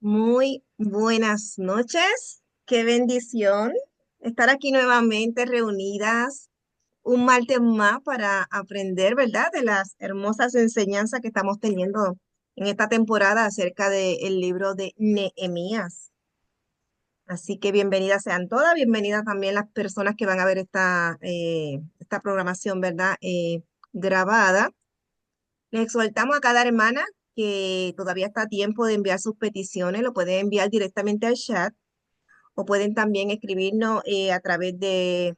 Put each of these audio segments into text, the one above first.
Muy buenas noches. Qué bendición estar aquí nuevamente reunidas un martes más para aprender, ¿verdad? De las hermosas enseñanzas que estamos teniendo en esta temporada acerca del libro de Nehemías. Así que bienvenidas sean todas, bienvenidas también las personas que van a ver esta programación, ¿verdad? Grabada. Les exhortamos a cada hermana que todavía está a tiempo de enviar sus peticiones, lo pueden enviar directamente al chat o pueden también escribirnos a través de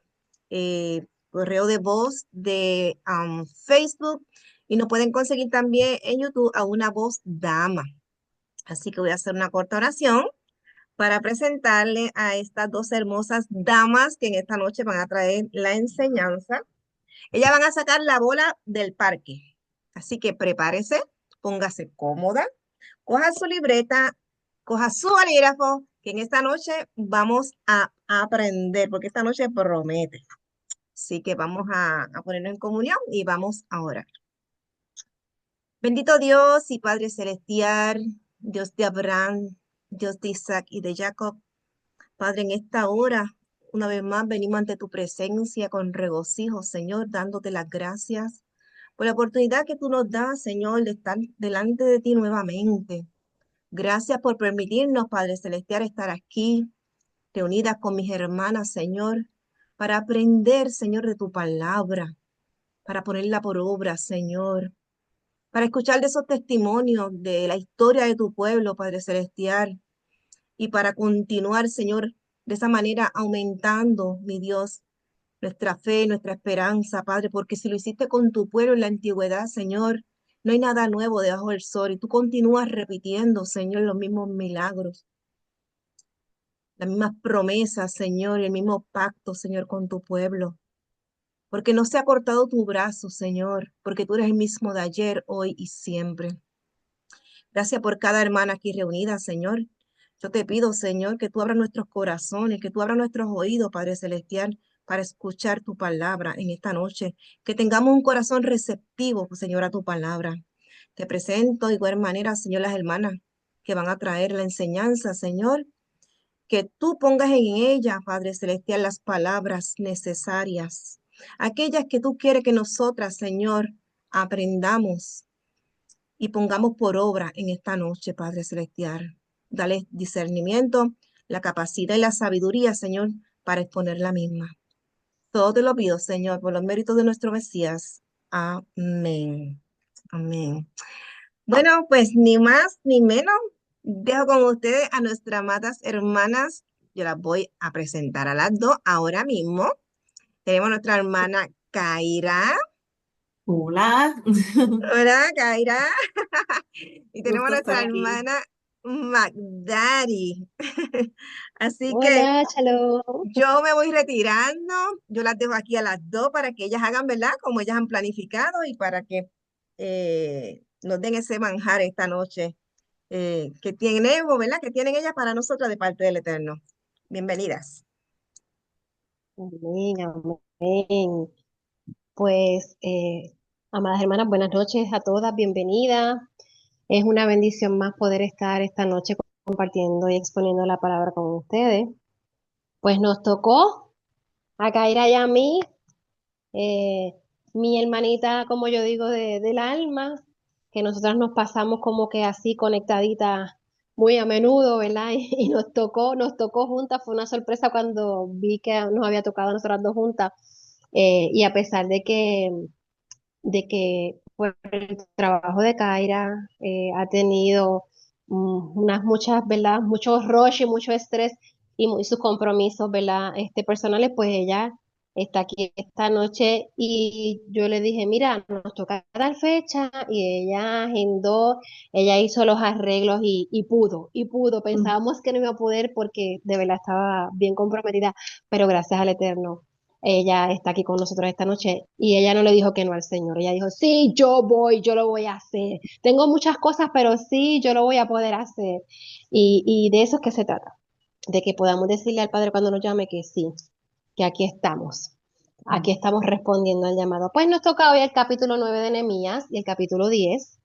correo de voz de Facebook y nos pueden conseguir también en YouTube a una voz dama. Así que voy a hacer una corta oración para presentarle a estas dos hermosas damas que en esta noche van a traer la enseñanza. Ellas van a sacar la bola del parque. Así que prepárese, póngase cómoda, coja su libreta, coja su bolígrafo, que en esta noche vamos a aprender, porque esta noche promete. Así que vamos a ponernos en comunión y vamos a orar. Bendito Dios y Padre Celestial, Dios de Abraham, Dios de Isaac y de Jacob. Padre, en esta hora, una vez más venimos ante tu presencia con regocijo, Señor, dándote las gracias por la oportunidad que tú nos das, Señor, de estar delante de ti nuevamente. Gracias por permitirnos, Padre Celestial, estar aquí, reunidas con mis hermanas, Señor, para aprender, Señor, de tu palabra, para ponerla por obra, Señor, para escuchar de esos testimonios de la historia de tu pueblo, Padre Celestial, y para continuar, Señor, de esa manera aumentando, mi Dios, nuestra fe, nuestra esperanza, Padre, porque si lo hiciste con tu pueblo en la antigüedad, Señor, no hay nada nuevo debajo del sol y tú continúas repitiendo, Señor, los mismos milagros, las mismas promesas, Señor, y el mismo pacto, Señor, con tu pueblo. Porque no se ha cortado tu brazo, Señor, porque tú eres el mismo de ayer, hoy y siempre. Gracias por cada hermana aquí reunida, Señor. Yo te pido, Señor, que tú abras nuestros corazones, que tú abras nuestros oídos, Padre Celestial, para escuchar tu palabra en esta noche. Que tengamos un corazón receptivo, Señor, a tu palabra. Te presento de igual manera, Señor, las hermanas que van a traer la enseñanza, Señor. Que tú pongas en ella, Padre Celestial, las palabras necesarias. Aquellas que tú quieres que nosotras, Señor, aprendamos y pongamos por obra en esta noche, Padre Celestial. Dale discernimiento, la capacidad y la sabiduría, Señor, para exponer la misma. Todo te lo pido, Señor, por los méritos de nuestro Mesías. Amén. Amén. Bueno, pues ni más ni menos, dejo con ustedes a nuestras amadas hermanas. Yo las voy a presentar a las dos ahora mismo. Tenemos a nuestra hermana Kaira. Hola, Hola, Kaira. Y tenemos a gusto estar nuestra aquí. hermana Magdari. Así que Hola, Shalom. yo me voy retirando. Yo las dejo aquí a las dos para que ellas hagan, ¿verdad? Como ellas han planificado y para que nos den ese manjar esta noche que tenemos, ¿verdad? Que tienen ellas para nosotros de parte del Eterno. Bienvenidas. Amén, amén. Pues, amadas hermanas, buenas noches a todas, bienvenidas. Es una bendición más poder estar esta noche compartiendo y exponiendo la palabra con ustedes. Pues nos tocó a Kaira y a mí, eh, mi hermanita, como yo digo, del alma, que nosotras nos pasamos como que así conectaditas muy a menudo, ¿verdad? Y nos tocó juntas, fue una sorpresa cuando vi que nos había tocado a nosotras dos juntas. Y a pesar de que pues, el trabajo de Kaira ha tenido unas muchas, ¿verdad? Muchos rush y mucho estrés y sus compromisos, ¿verdad? Personales, pues ella está aquí esta noche y yo le dije, mira, nos toca dar fecha y ella agendó, ella hizo los arreglos y pudo. Pensábamos que no iba a poder porque de verdad estaba bien comprometida, pero gracias al Eterno ella está aquí con nosotros esta noche y ella no le dijo que no al Señor. Ella dijo, sí, yo voy, yo lo voy a hacer. Tengo muchas cosas, pero sí, yo lo voy a poder hacer. Y de eso es que se trata, de que podamos decirle al Padre cuando nos llame que sí, que aquí estamos. Aquí estamos respondiendo al llamado. Pues nos toca hoy el capítulo 9 de Nehemías y el capítulo 10.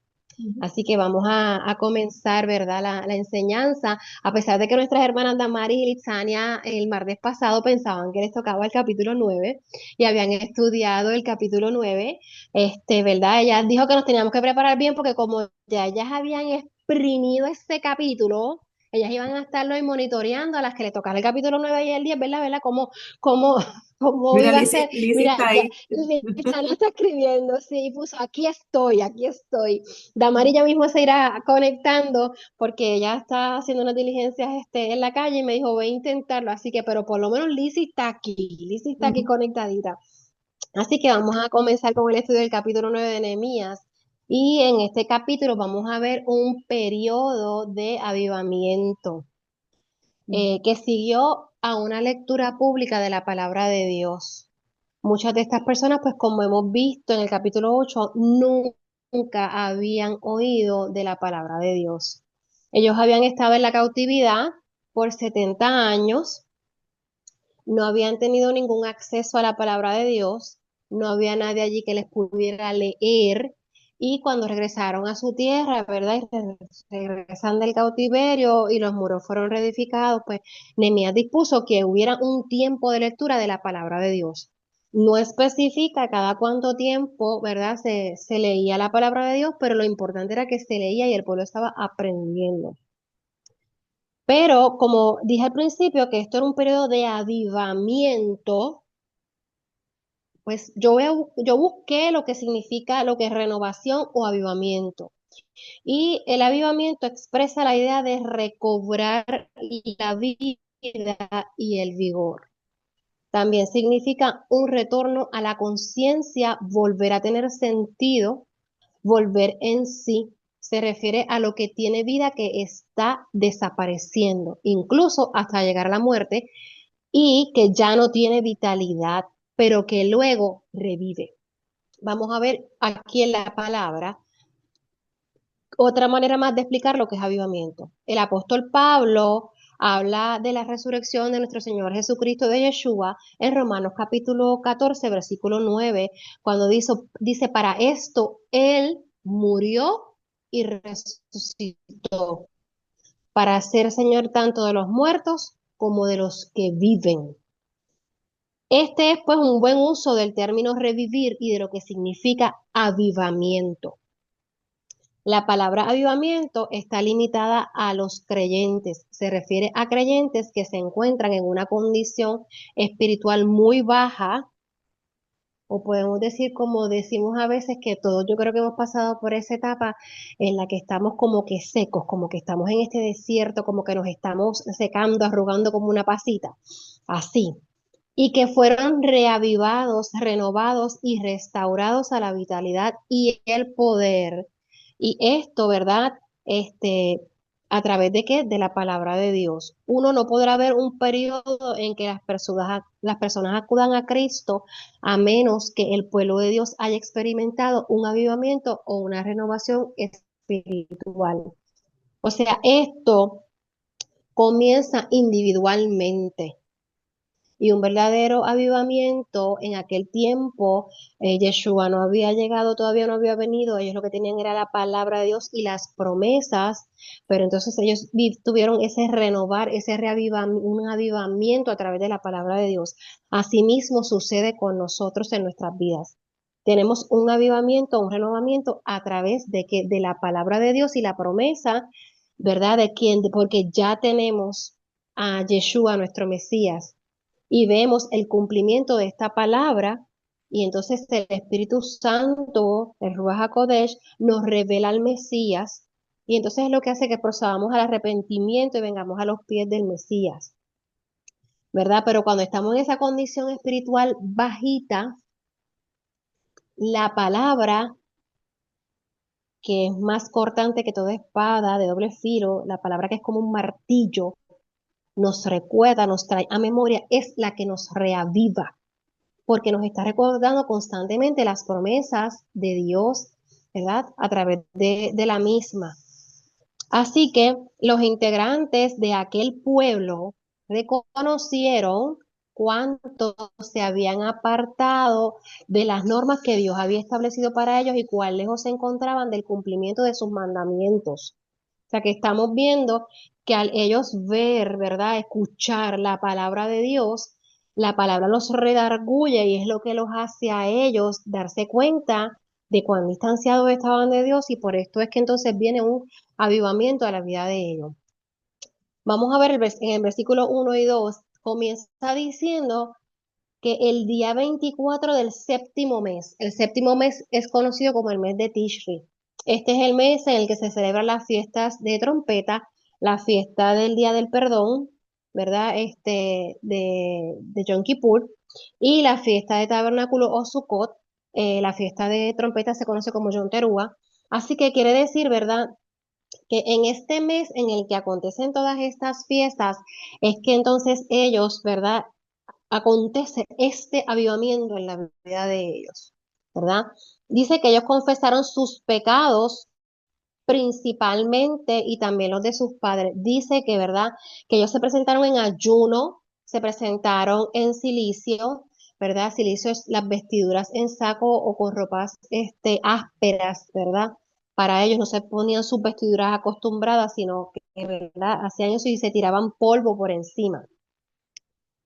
Así que vamos a comenzar, ¿verdad? La enseñanza, a pesar de que nuestras hermanas Damaris y Litsania el martes pasado pensaban que les tocaba el capítulo 9 y habían estudiado el capítulo 9, ¿verdad? Ella dijo que nos teníamos que preparar bien porque como ya ellas habían exprimido ese capítulo, ellas iban a estarlo ahí monitoreando a las que le tocara el capítulo 9 y el 10, ¿verdad? ¿Verdad? Cómo, cómo Mira, iba a ser? Lizzy Mira, está ya ahí. Litsania está escribiendo, sí, puso, aquí estoy, aquí estoy. Damari ya mismo se irá conectando porque ella está haciendo unas diligencias en la calle y me dijo, voy a intentarlo. Así que, pero por lo menos Lizzy está aquí conectadita. Así que vamos a comenzar con el estudio del capítulo 9 de Nehemías. Y en este capítulo vamos a ver un periodo de avivamiento que siguió a una lectura pública de la palabra de Dios. Muchas de estas personas, pues como hemos visto en el capítulo 8, nunca habían oído de la palabra de Dios. Ellos habían estado en la cautividad por 70 años, no habían tenido ningún acceso a la palabra de Dios, no había nadie allí que les pudiera leer, y cuando regresaron a su tierra, ¿verdad? Regresan del cautiverio y los muros fueron reedificados, pues Nehemías dispuso que hubiera un tiempo de lectura de la palabra de Dios. No especifica cada cuánto tiempo, ¿verdad? Se leía la palabra de Dios, pero lo importante era que se leía y el pueblo estaba aprendiendo. Pero como dije al principio que esto era un periodo de avivamiento, pues yo busqué lo que significa lo que es renovación o avivamiento. Y el avivamiento expresa la idea de recobrar la vida y el vigor. También significa un retorno a la conciencia, volver a tener sentido, volver en sí. Se refiere a lo que tiene vida que está desapareciendo, incluso hasta llegar a la muerte, y que ya no tiene vitalidad, pero que luego revive. Vamos a ver aquí en la palabra otra manera más de explicar lo que es avivamiento. El apóstol Pablo habla de la resurrección de nuestro Señor Jesucristo de Yeshua en Romanos capítulo 14, versículo 9, cuando dice, para esto Él murió y resucitó, para ser Señor tanto de los muertos como de los que viven. Este es pues un buen uso del término revivir y de lo que significa avivamiento. La palabra avivamiento está limitada a los creyentes. Se refiere a creyentes que se encuentran en una condición espiritual muy baja, o podemos decir, como decimos a veces, que todos yo creo que hemos pasado por esa etapa en la que estamos como que secos, como que estamos en este desierto, como que nos estamos secando, arrugando como una pasita. Así. Y que fueron reavivados, renovados y restaurados a la vitalidad y el poder. Y esto, ¿verdad? ¿A través de qué? De la palabra de Dios. Uno no podrá ver un periodo en que las personas acudan a Cristo a menos que el pueblo de Dios haya experimentado un avivamiento o una renovación espiritual. O sea, esto comienza individualmente. Y un verdadero avivamiento en aquel tiempo, Yeshua no había llegado, todavía no había venido, ellos lo que tenían era la palabra de Dios y las promesas, pero entonces ellos tuvieron ese renovar, un avivamiento a través de la palabra de Dios. Asimismo sucede con nosotros en nuestras vidas. Tenemos un avivamiento, un renovamiento a través de la palabra de Dios y la promesa, ¿verdad? Porque ya tenemos a Yeshua, nuestro Mesías, y vemos el cumplimiento de esta palabra, y entonces el Espíritu Santo, el Ruach HaKodesh, nos revela al Mesías, y entonces es lo que hace que procedamos al arrepentimiento y vengamos a los pies del Mesías, ¿verdad? Pero cuando estamos en esa condición espiritual bajita, la palabra, que es más cortante que toda espada de doble filo, la palabra que es como un martillo, nos recuerda, nos trae a memoria, es la que nos reaviva, porque nos está recordando constantemente las promesas de Dios, ¿verdad? A través de la misma. Así que los integrantes de aquel pueblo reconocieron cuánto se habían apartado de las normas que Dios había establecido para ellos y cuán lejos se encontraban del cumplimiento de sus mandamientos. O sea que estamos viendo que al ellos ver, ¿verdad? Escuchar la palabra de Dios, la palabra los redarguye y es lo que los hace a ellos darse cuenta de cuán distanciados estaban de Dios y por esto es que entonces viene un avivamiento a la vida de ellos. Vamos a ver en el versículo 1 y 2, comienza diciendo que el día 24 del séptimo mes, el séptimo mes es conocido como el mes de Tishri. Este es el mes en el que se celebran las fiestas de trompeta, la fiesta del Día del Perdón, ¿verdad? De Yom Kippur, y la fiesta de Tabernáculo o Sukkot. La fiesta de trompeta se conoce como Yom Teruah. Así que quiere decir, ¿verdad? Que en este mes en el que acontecen todas estas fiestas, es que entonces ellos, ¿verdad? Acontece este avivamiento en la vida de ellos, ¿verdad? Dice que ellos confesaron sus pecados principalmente y también los de sus padres. Dice que, ¿verdad? Que ellos se presentaron en ayuno, se presentaron en silicio, ¿verdad? Silicio es las vestiduras en saco o con ropas ásperas, ¿verdad? Para ellos no se ponían sus vestiduras acostumbradas, sino que, ¿verdad? Hacían eso y se tiraban polvo por encima.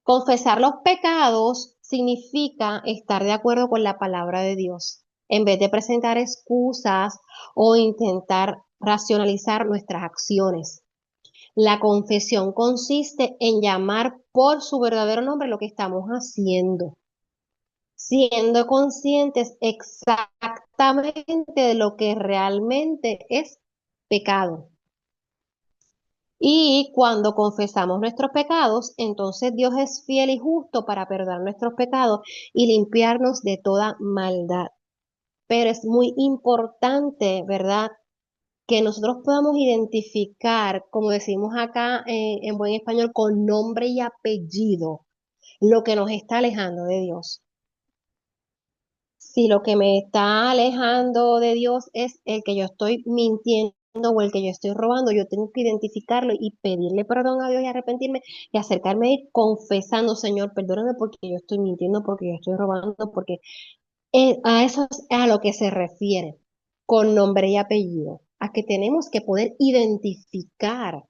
Confesar los pecados significa estar de acuerdo con la palabra de Dios, en vez de presentar excusas o intentar racionalizar nuestras acciones. La confesión consiste en llamar por su verdadero nombre lo que estamos haciendo, siendo conscientes exactamente de lo que realmente es pecado. Y cuando confesamos nuestros pecados, entonces Dios es fiel y justo para perdonar nuestros pecados y limpiarnos de toda maldad. Pero es muy importante, ¿verdad? Que nosotros podamos identificar, como decimos acá en buen español, con nombre y apellido, lo que nos está alejando de Dios. Si lo que me está alejando de Dios es el que yo estoy mintiendo o el que yo estoy robando, yo tengo que identificarlo y pedirle perdón a Dios y arrepentirme y acercarme a ir confesando, Señor, perdóname porque yo estoy mintiendo, porque yo estoy robando, porque a eso es a lo que se refiere, con nombre y apellido, a que tenemos que poder identificar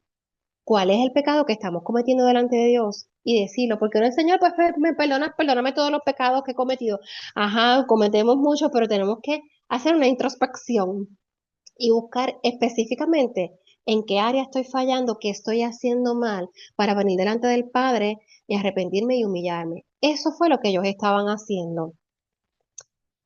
cuál es el pecado que estamos cometiendo delante de Dios y decirlo, porque no, Señor, pues me perdonas, perdóname todos los pecados que he cometido. Ajá, cometemos muchos, pero tenemos que hacer una introspección y buscar específicamente en qué área estoy fallando, qué estoy haciendo mal, para venir delante del Padre y arrepentirme y humillarme. Eso fue lo que ellos estaban haciendo.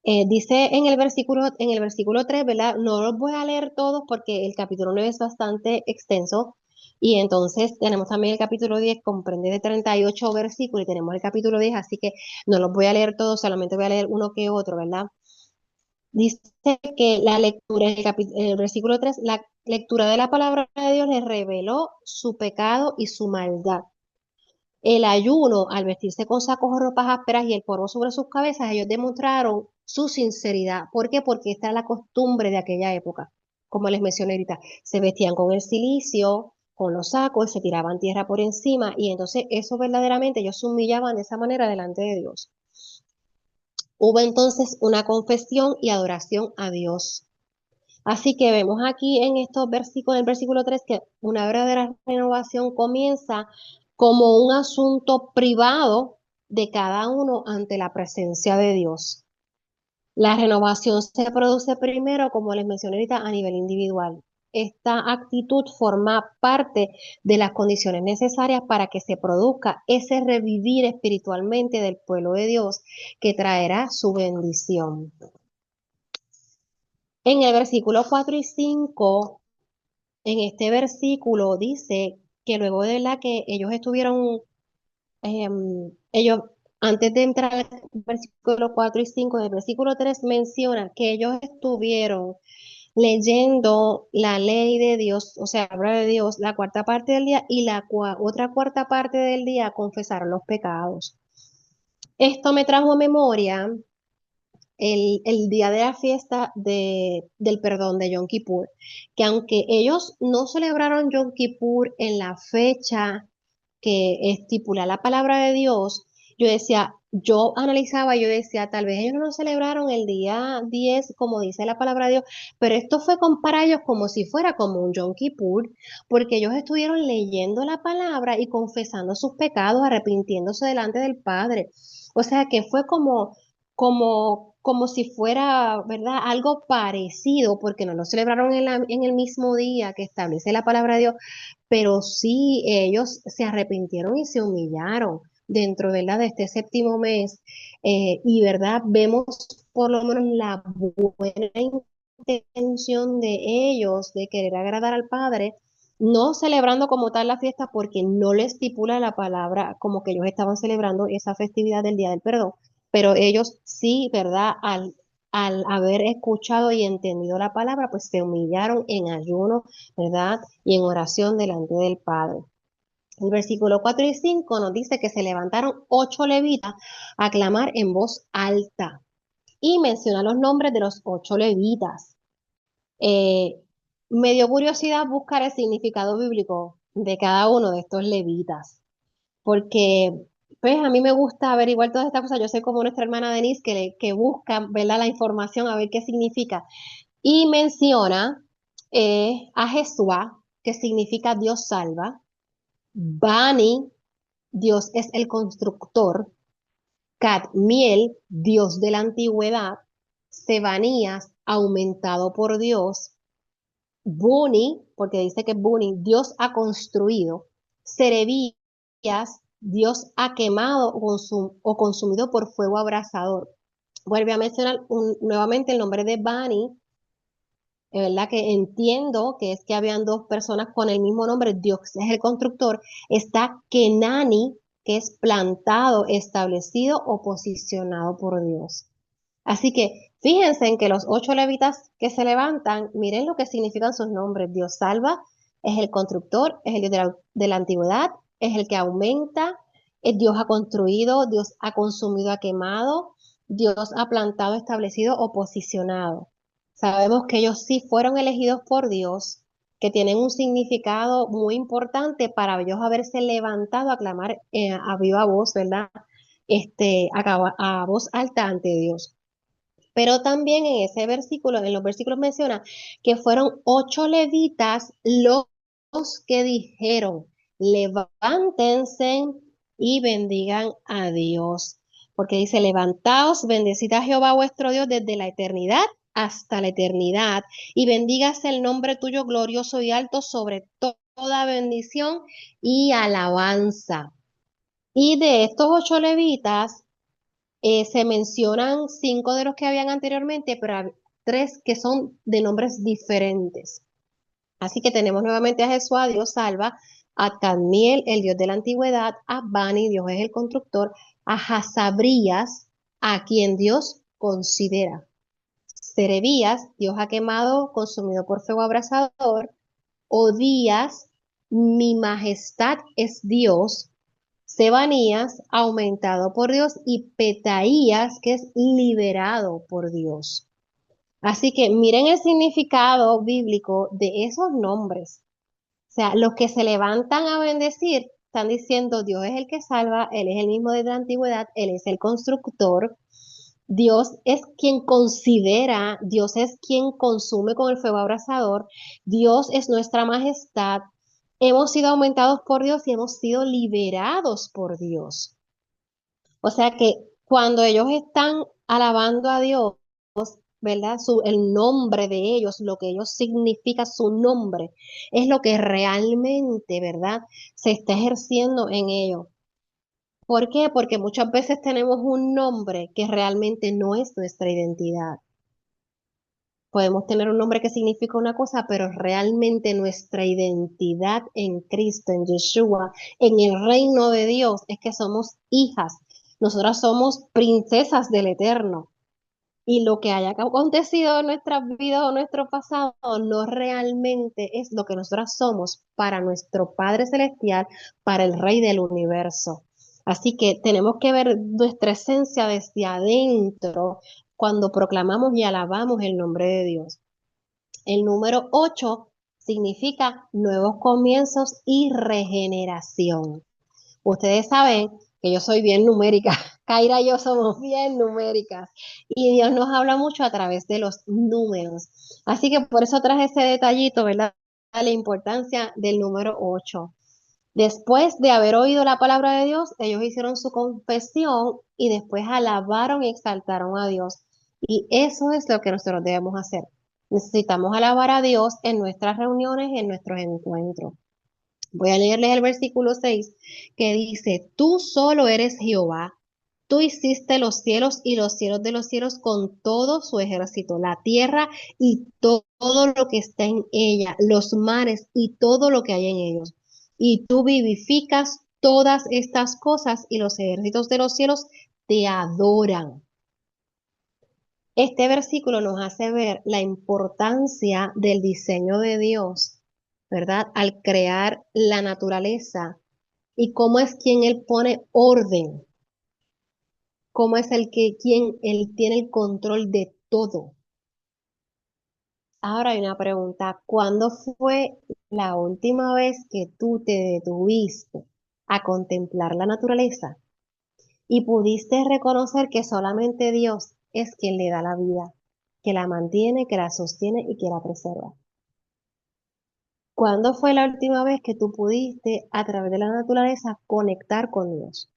Dice en el versículo 3, ¿verdad? No los voy a leer todos porque el capítulo 9 es bastante extenso. Y entonces tenemos también el capítulo 10, comprende de 38 versículos y tenemos el capítulo 10, así que no los voy a leer todos, solamente voy a leer uno que otro, ¿verdad? Dice que la lectura, en el versículo 3, la lectura de la palabra de Dios les reveló su pecado y su maldad. El ayuno, al vestirse con sacos o ropas ásperas y el polvo sobre sus cabezas, ellos demostraron su sinceridad. ¿Por qué? Porque esta era la costumbre de aquella época. Como les mencioné ahorita, se vestían con el cilicio, con los sacos, se tiraban tierra por encima y entonces eso verdaderamente ellos se humillaban de esa manera delante de Dios. Hubo entonces una confesión y adoración a Dios. Así que vemos aquí en estos versículos, en el versículo 3, que una verdadera renovación comienza como un asunto privado de cada uno ante la presencia de Dios. La renovación se produce primero, como les mencioné ahorita, a nivel individual. Esta actitud forma parte de las condiciones necesarias para que se produzca ese revivir espiritualmente del pueblo de Dios que traerá su bendición. En el versículo 4 y 5, en este versículo dice que luego de la que ellos estuvieron, ellos, antes de entrar al versículo 4 y 5, del versículo 3 menciona que ellos estuvieron leyendo la ley de Dios, o sea, la palabra de Dios, la cuarta parte del día y la otra cuarta parte del día confesaron los pecados. Esto me trajo a memoria el día de la fiesta del perdón de Yom Kippur, que aunque ellos no celebraron Yom Kippur en la fecha que estipula la palabra de Dios, yo decía, yo analizaba, yo decía, tal vez ellos no lo celebraron el día 10 como dice la palabra de Dios, pero esto fue para ellos como si fuera como un Yom Kippur, porque ellos estuvieron leyendo la palabra y confesando sus pecados, arrepintiéndose delante del Padre. O sea que fue como si fuera, ¿verdad? Algo parecido, porque no lo celebraron en el mismo día que establece la palabra de Dios, pero sí ellos se arrepintieron y se humillaron dentro, ¿verdad? De este séptimo mes, y, ¿verdad? Vemos por lo menos la buena intención de ellos de querer agradar al Padre, no celebrando como tal la fiesta porque no le estipula la palabra como que ellos estaban celebrando esa festividad del Día del Perdón, pero ellos sí, ¿verdad? Al haber escuchado y entendido la palabra, pues se humillaron en ayuno, ¿verdad? Y en oración delante del Padre. El versículo 4 y 5 nos dice que se levantaron 8 levitas a clamar en voz alta y menciona los nombres de los 8 levitas. Eh, Me dio curiosidad buscar el significado bíblico de cada uno de estos levitas, porque pues a mí me gusta averiguar todas estas cosas. Yo soy como nuestra hermana Denise que busca, ¿verdad? La información a ver qué significa. Y menciona a Jesúa, que significa Dios salva. Bani, Dios es el constructor. Cadmiel, Dios de la antigüedad. Sebanías, aumentado por Dios. Buni, porque dice que Buni, Dios ha construido. Serebías, Dios ha quemado o consumido por fuego abrasador. Vuelve a mencionar nuevamente el nombre de Bani, ¿verdad? Que entiendo que es que habían dos personas con el mismo nombre, Dios es el constructor. Está Kenani, que es plantado, establecido o posicionado por Dios. Así que fíjense en que los 8 levitas que se levantan, miren lo que significan sus nombres. Dios salva, es el constructor, es el Dios de la antigüedad, es el que aumenta, Dios ha construido, Dios ha consumido, ha quemado, Dios ha plantado, establecido o posicionado. Sabemos que ellos sí fueron elegidos por Dios, que tienen un significado muy importante para ellos haberse levantado a clamar a viva voz, ¿verdad? A voz alta ante Dios. Pero también en ese versículo, en los versículos menciona que fueron 8 levitas los que dijeron, levántense y bendigan a Dios. Porque dice, levantaos, bendecid a Jehová vuestro Dios desde la eternidad hasta la eternidad, y bendígase el nombre tuyo glorioso y alto sobre toda bendición y alabanza. Y de estos 8 levitas, se mencionan 5 de los que habían anteriormente, pero hay 3 que son de nombres diferentes. Así que tenemos nuevamente a Jesús, Dios salva, a Cadmiel, el Dios de la antigüedad, a Bani, Dios es el constructor, a Hasabrías, a quien Dios considera. Serebías, Dios ha quemado, consumido por fuego abrasador. Odías, mi majestad es Dios. Sebanías, aumentado por Dios, y Petaías, que es liberado por Dios. Así que miren el significado bíblico de esos nombres. O sea, los que se levantan a bendecir están diciendo, Dios es el que salva, Él es el mismo de la antigüedad, Él es el constructor. Dios es quien considera, Dios es quien consume con el fuego abrasador, Dios es nuestra majestad. Hemos sido aumentados por Dios y hemos sido liberados por Dios. O sea que cuando ellos están alabando a Dios, ¿verdad? El nombre de ellos, lo que ellos significa su nombre, es lo que realmente, ¿verdad? Se está ejerciendo en ellos. ¿Por qué? Porque muchas veces tenemos un nombre que realmente no es nuestra identidad. Podemos tener un nombre que significa una cosa, pero realmente nuestra identidad en Cristo, en Yeshua, en el reino de Dios, es que somos hijas. Nosotras somos princesas del Eterno. Y lo que haya acontecido en nuestras vidas o nuestro pasado no realmente es lo que nosotras somos para nuestro Padre Celestial, para el Rey del universo. Así que tenemos que ver nuestra esencia desde adentro cuando proclamamos y alabamos el nombre de Dios. El número 8 significa nuevos comienzos y regeneración. Ustedes saben que yo soy bien numérica. Kaira y yo somos bien numéricas. Y Dios nos habla mucho a través de los números. Así que por eso traje ese detallito, ¿verdad? La importancia del número 8. Después de haber oído la palabra de Dios, ellos hicieron su confesión y después alabaron y exaltaron a Dios. Y eso es lo que nosotros debemos hacer. Necesitamos alabar a Dios en nuestras reuniones, en nuestros encuentros. Voy a leerles el versículo 6 que dice, tú solo eres Jehová, tú hiciste los cielos y los cielos de los cielos con todo su ejército, la tierra y todo lo que está en ella, los mares y todo lo que hay en ellos. Y tú vivificas todas estas cosas y los ejércitos de los cielos te adoran. Este versículo nos hace ver la importancia del diseño de Dios, ¿verdad? Al crear la naturaleza y cómo es quien Él pone orden, cómo es quien Él tiene el control de todo. Ahora hay una pregunta, ¿cuándo fue la última vez que tú te detuviste a contemplar la naturaleza y pudiste reconocer que solamente Dios es quien le da la vida, que la mantiene, que la sostiene y que la preserva? ¿Cuándo fue la última vez que tú pudiste, a través de la naturaleza, conectar con Dios?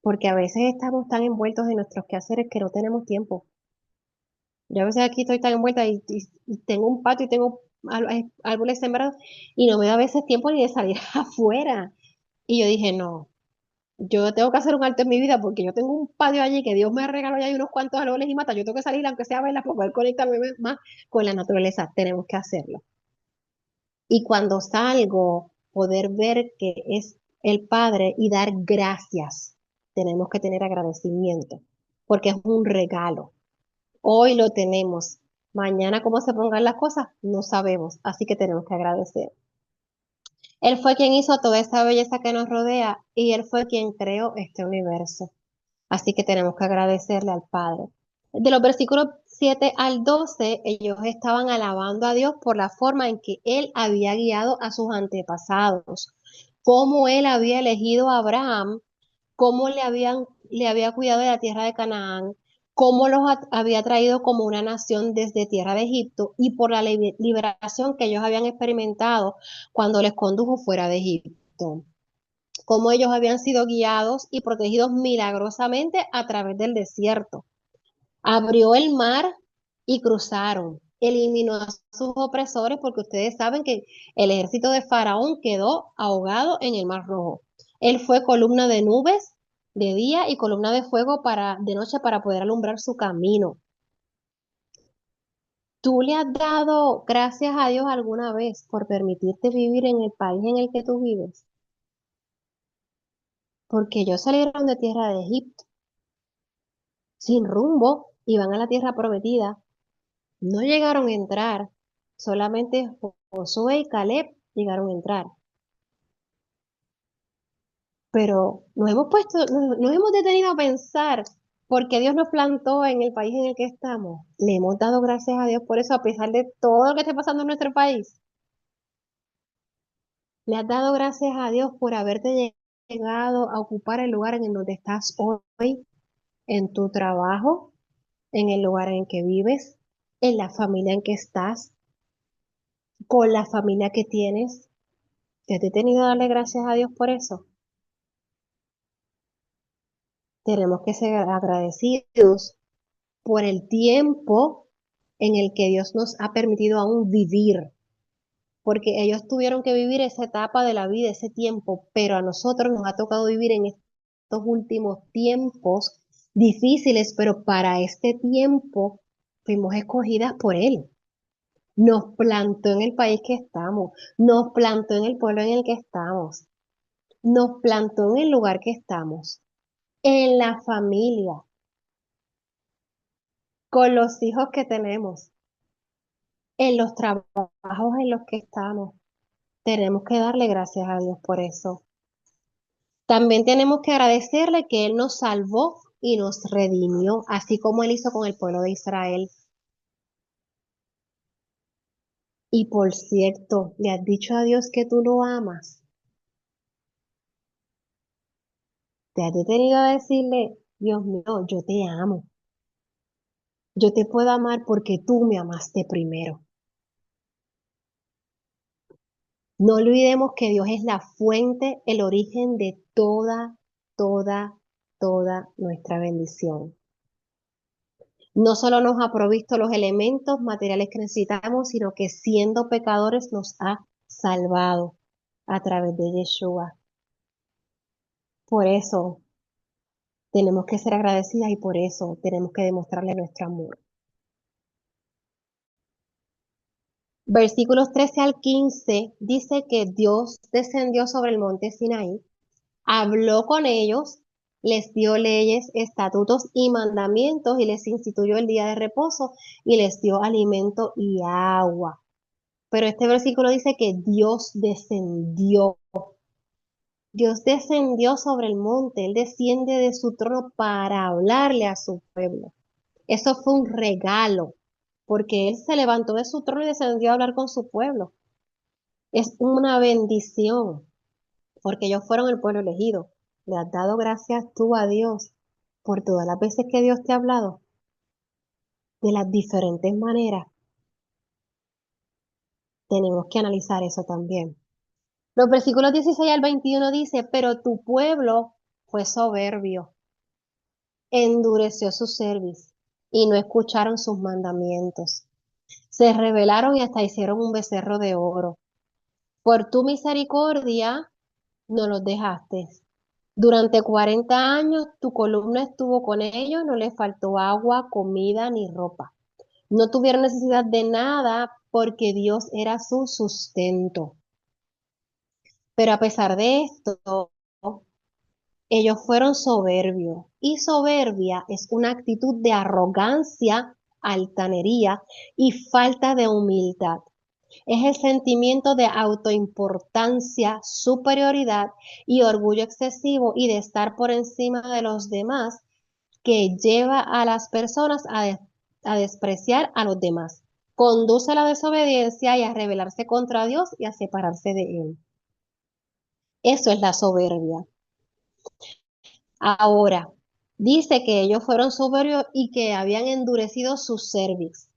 Porque a veces estamos tan envueltos en nuestros quehaceres que no tenemos tiempo. Yo a veces aquí estoy tan envuelta y tengo un patio y tengo árboles sembrados y no me da a veces tiempo ni de salir afuera. Y yo dije, no, yo tengo que hacer un alto en mi vida porque yo tengo un patio allí que Dios me regaló ya hay unos cuantos árboles y matas. Yo tengo que salir, aunque sea a verlas, para poder conectarme más con la naturaleza. Tenemos que hacerlo. Y cuando salgo, poder ver que es el Padre y dar gracias. Tenemos que tener agradecimiento porque es un regalo. Hoy lo tenemos. Mañana cómo se pongan las cosas, no sabemos. Así que tenemos que agradecer. Él fue quien hizo toda esta belleza que nos rodea y Él fue quien creó este universo. Así que tenemos que agradecerle al Padre. De los versículos 7 al 12, ellos estaban alabando a Dios por la forma en que Él había guiado a sus antepasados, cómo Él había elegido a Abraham, cómo le había cuidado de la tierra de Canaán, cómo los había traído como una nación desde tierra de Egipto y por la liberación que ellos habían experimentado cuando les condujo fuera de Egipto, cómo ellos habían sido guiados y protegidos milagrosamente a través del desierto. Abrió el mar y cruzaron. Eliminó a sus opresores porque ustedes saben que el ejército de Faraón quedó ahogado en el Mar Rojo. Él fue columna de nubes de día y columna de fuego de noche para poder alumbrar su camino. ¿Tú le has dado gracias a Dios alguna vez por permitirte vivir en el país en el que tú vives? Porque ellos salieron de tierra de Egipto sin rumbo, iban a la tierra prometida. No llegaron a entrar, solamente Josué y Caleb llegaron a entrar. Pero nos hemos detenido a pensar por qué Dios nos plantó en el país en el que estamos. Le hemos dado gracias a Dios por eso, a pesar de todo lo que esté pasando en nuestro país. Le has dado gracias a Dios por haberte llegado a ocupar el lugar en el donde estás hoy, en tu trabajo, en el lugar en que vives, en la familia en que estás, con la familia que tienes. ¿Te has detenido a darle gracias a Dios por eso? Tenemos que ser agradecidos por el tiempo en el que Dios nos ha permitido aún vivir, porque ellos tuvieron que vivir esa etapa de la vida, ese tiempo, pero a nosotros nos ha tocado vivir en estos últimos tiempos difíciles, pero para este tiempo fuimos escogidas por Él. Nos plantó en el país que estamos, nos plantó en el pueblo en el que estamos, nos plantó en el lugar que estamos, en la familia, con los hijos que tenemos, en los trabajos en los que estamos. Tenemos que darle gracias a Dios por eso. También tenemos que agradecerle que Él nos salvó y nos redimió, así como Él hizo con el pueblo de Israel. Y por cierto, ¿le has dicho a Dios que tú lo amas? ¿Te has detenido a decirle, Dios mío, yo te amo? Yo te puedo amar porque tú me amaste primero. No olvidemos que Dios es la fuente, el origen de toda, toda nuestra bendición. No solo nos ha provisto los elementos materiales que necesitamos, sino que siendo pecadores nos ha salvado a través de Yeshua. Por eso tenemos que ser agradecidas y por eso tenemos que demostrarle nuestro amor. Versículos 13 al 15 dice que Dios descendió sobre el monte Sinaí, habló con ellos, les dio leyes, estatutos y mandamientos y les instituyó el día de reposo y les dio alimento y agua. Pero este versículo dice que Dios descendió. Dios descendió sobre el monte, Él desciende de su trono para hablarle a su pueblo. Eso fue un regalo, porque Él se levantó de su trono y descendió a hablar con su pueblo. Es una bendición, porque ellos fueron el pueblo elegido. Le has dado gracias tú a Dios por todas las veces que Dios te ha hablado, de las diferentes maneras. Tenemos que analizar eso también. Los versículos 16 al 21 dice, pero tu pueblo fue soberbio, endureció su cerviz y no escucharon sus mandamientos. Se rebelaron y hasta hicieron un becerro de oro. Por tu misericordia no los dejaste. Durante 40 años tu columna estuvo con ellos, no les faltó agua, comida ni ropa. No tuvieron necesidad de nada porque Dios era su sustento. Pero a pesar de esto, ellos fueron soberbios. Y soberbia es una actitud de arrogancia, altanería y falta de humildad. Es el sentimiento de autoimportancia, superioridad y orgullo excesivo y de estar por encima de los demás que lleva a las personas a despreciar a los demás. Conduce a la desobediencia y a rebelarse contra Dios y a separarse de Él. Eso es la soberbia. Ahora, dice que ellos fueron soberbios y que habían endurecido su cerviz.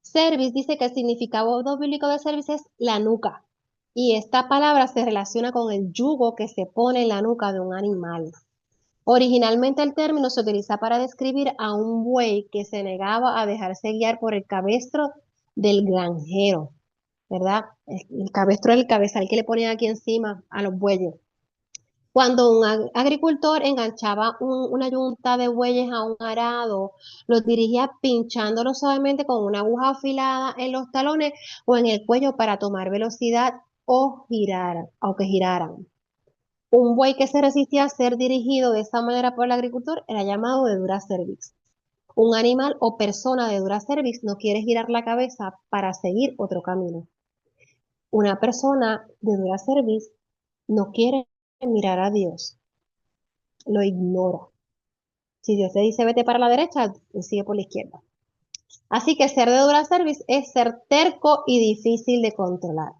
Cerviz dice que el significado bíblico de cerviz es la nuca. Y esta palabra se relaciona con el yugo que se pone en la nuca de un animal. Originalmente el término se utiliza para describir a un buey que se negaba a dejarse guiar por el cabestro del granjero, ¿verdad? El cabestro es el cabezal que le ponían aquí encima a los bueyes. Cuando un agricultor enganchaba una yunta de bueyes a un arado, los dirigía pinchándolos suavemente con una aguja afilada en los talones o en el cuello para tomar velocidad o girar, aunque giraran. Un buey que se resistía a ser dirigido de esta manera por el agricultor era llamado de dura cerviz. Un animal o persona de dura cerviz no quiere girar la cabeza para seguir otro camino. Una persona de dura cerviz no quiere mirar a Dios, lo ignora. Si Dios te dice vete para la derecha, él sigue por la izquierda. Así que ser de dura cerviz es ser terco y difícil de controlar.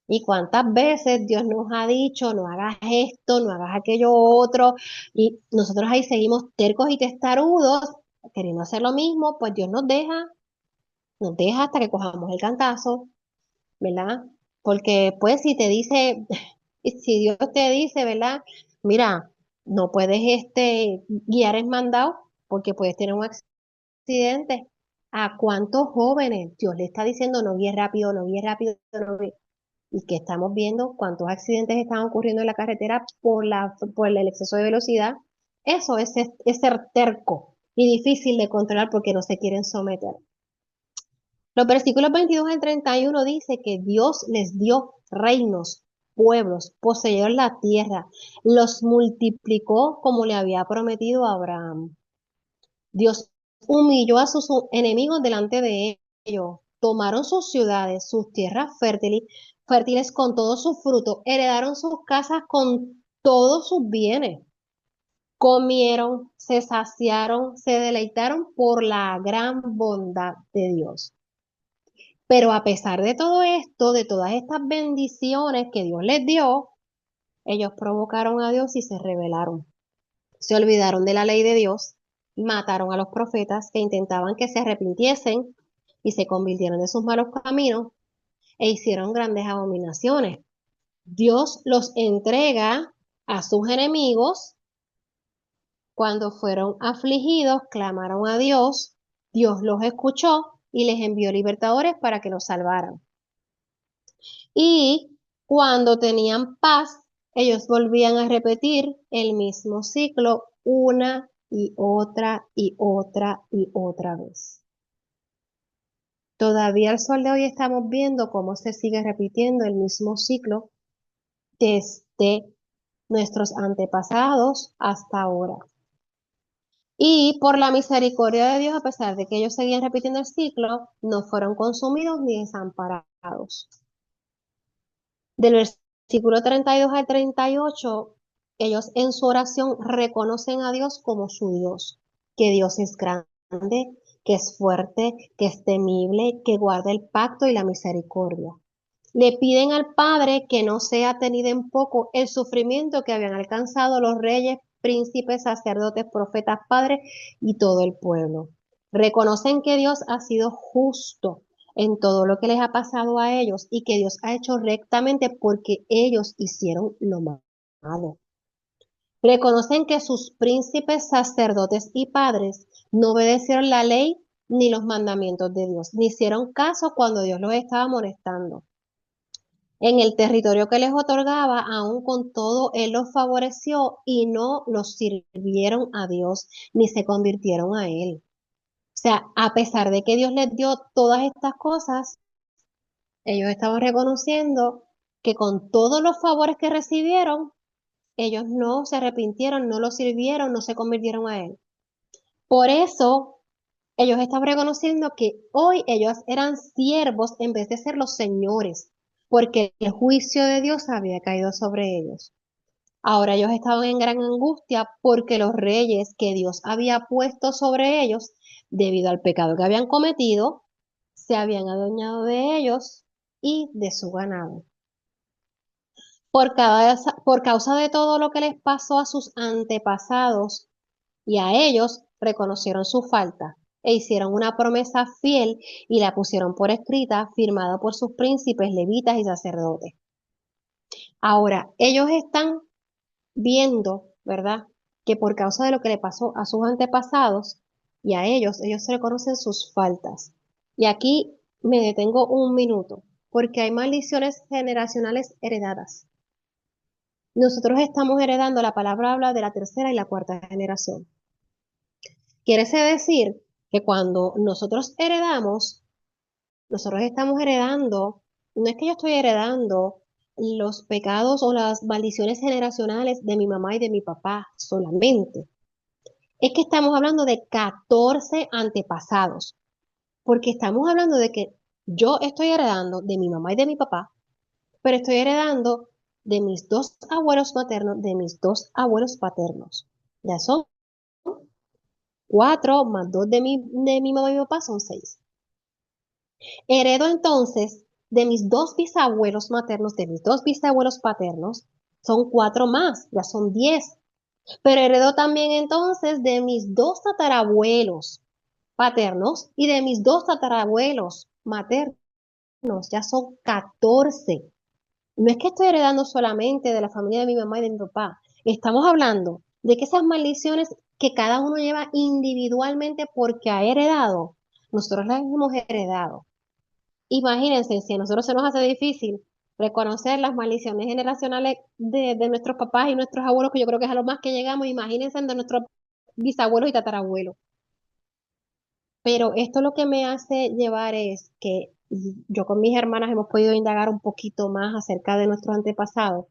¿Y cuántas veces Dios nos ha dicho, no hagas esto, no hagas aquello otro? Y nosotros ahí seguimos tercos y testarudos, queriendo hacer lo mismo, pues Dios nos deja hasta que cojamos el cantazo, ¿verdad? Porque pues si te dice, si Dios te dice, ¿verdad? Mira, no puedes guiar en mandado porque puedes tener un accidente. ¿A cuántos jóvenes Dios le está diciendo no guíes rápido, no guíes rápido, no guíes? Y que estamos viendo cuántos accidentes están ocurriendo en la carretera por el exceso de velocidad? Eso es ser terco y difícil de controlar porque no se quieren someter. Los versículos 22 al 31 dice que Dios les dio reinos, pueblos, poseyeron la tierra, los multiplicó como le había prometido a Abraham. Dios humilló a sus enemigos delante de ellos, tomaron sus ciudades, sus tierras fértiles con todo su fruto, heredaron sus casas con todos sus bienes, comieron, se saciaron, se deleitaron por la gran bondad de Dios. Pero a pesar de todo esto, de todas estas bendiciones que Dios les dio, ellos provocaron a Dios y se rebelaron. Se olvidaron de la ley de Dios, mataron a los profetas que intentaban que se arrepintiesen y se convirtieron de sus malos caminos e hicieron grandes abominaciones. Dios los entrega a sus enemigos. Cuando fueron afligidos, clamaron a Dios, Dios los escuchó y les envió libertadores para que los salvaran. Y cuando tenían paz, ellos volvían a repetir el mismo ciclo una y otra y otra y otra vez. Todavía al sol de hoy estamos viendo cómo se sigue repitiendo el mismo ciclo desde nuestros antepasados hasta ahora. Y por la misericordia de Dios, a pesar de que ellos seguían repitiendo el ciclo, no fueron consumidos ni desamparados. Del versículo 32 al 38, ellos en su oración reconocen a Dios como su Dios, que Dios es grande, que es fuerte, que es temible, que guarda el pacto y la misericordia. Le piden al Padre que no sea tenido en poco el sufrimiento que habían alcanzado los reyes, príncipes, sacerdotes, profetas, padres y todo el pueblo. Reconocen que Dios ha sido justo en todo lo que les ha pasado a ellos y que Dios ha hecho rectamente porque ellos hicieron lo malo. Reconocen que sus príncipes, sacerdotes y padres no obedecieron la ley ni los mandamientos de Dios, ni hicieron caso cuando Dios los estaba molestando. En el territorio que les otorgaba, aún con todo, Él los favoreció y no los sirvieron a Dios ni se convirtieron a Él. O sea, a pesar de que Dios les dio todas estas cosas, ellos estaban reconociendo que con todos los favores que recibieron, ellos no se arrepintieron, no lo sirvieron, no se convirtieron a Él. Por eso, ellos estaban reconociendo que hoy ellos eran siervos en vez de ser los señores, porque el juicio de Dios había caído sobre ellos. Ahora ellos estaban en gran angustia porque los reyes que Dios había puesto sobre ellos, debido al pecado que habían cometido, se habían adueñado de ellos y de su ganado. Por causa de todo lo que les pasó a sus antepasados y a ellos, reconocieron su falta e hicieron una promesa fiel y la pusieron por escrita, firmada por sus príncipes, levitas y sacerdotes. Ahora, ellos están viendo, ¿verdad? Que por causa de lo que le pasó a sus antepasados y a ellos reconocen sus faltas. Y aquí me detengo un minuto, porque hay maldiciones generacionales heredadas. Nosotros estamos heredando, la palabra habla de la tercera y la cuarta generación. Quiere decir que cuando nosotros heredamos, nosotros estamos heredando, no es que yo estoy heredando los pecados o las maldiciones generacionales de mi mamá y de mi papá solamente. Es que estamos hablando de 14 antepasados, porque estamos hablando de que yo estoy heredando de mi mamá y de mi papá, pero estoy heredando de mis dos abuelos maternos, de mis dos abuelos paternos. Ya son 4 más 2 de mi mamá y mi papá son 6. Heredo entonces de mis dos bisabuelos maternos, de mis dos bisabuelos paternos, son 4 más, ya son 10. Pero heredo también entonces de mis dos tatarabuelos paternos y de mis dos tatarabuelos maternos, ya son 14. No es que estoy heredando solamente de la familia de mi mamá y de mi papá. Estamos hablando de que esas maldiciones que cada uno lleva individualmente porque ha heredado, nosotros las hemos heredado. Imagínense, si a nosotros se nos hace difícil reconocer las maldiciones generacionales de nuestros papás y nuestros abuelos, que yo creo que es a lo más que llegamos, imagínense de nuestros bisabuelos y tatarabuelos. Pero esto lo que me hace llevar es que yo con mis hermanas hemos podido indagar un poquito más acerca de nuestros antepasados.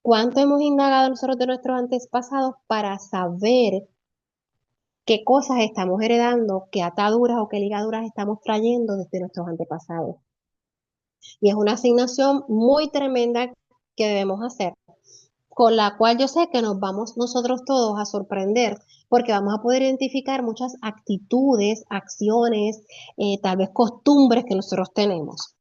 ¿Cuánto hemos indagado nosotros de nuestros antepasados para saber qué cosas estamos heredando, qué ataduras o qué ligaduras estamos trayendo desde nuestros antepasados? Y es una asignación muy tremenda que debemos hacer. con la cual yo sé que nos vamos nosotros todos a sorprender, porque vamos a poder identificar muchas actitudes, acciones, tal vez costumbres que nosotros tenemos.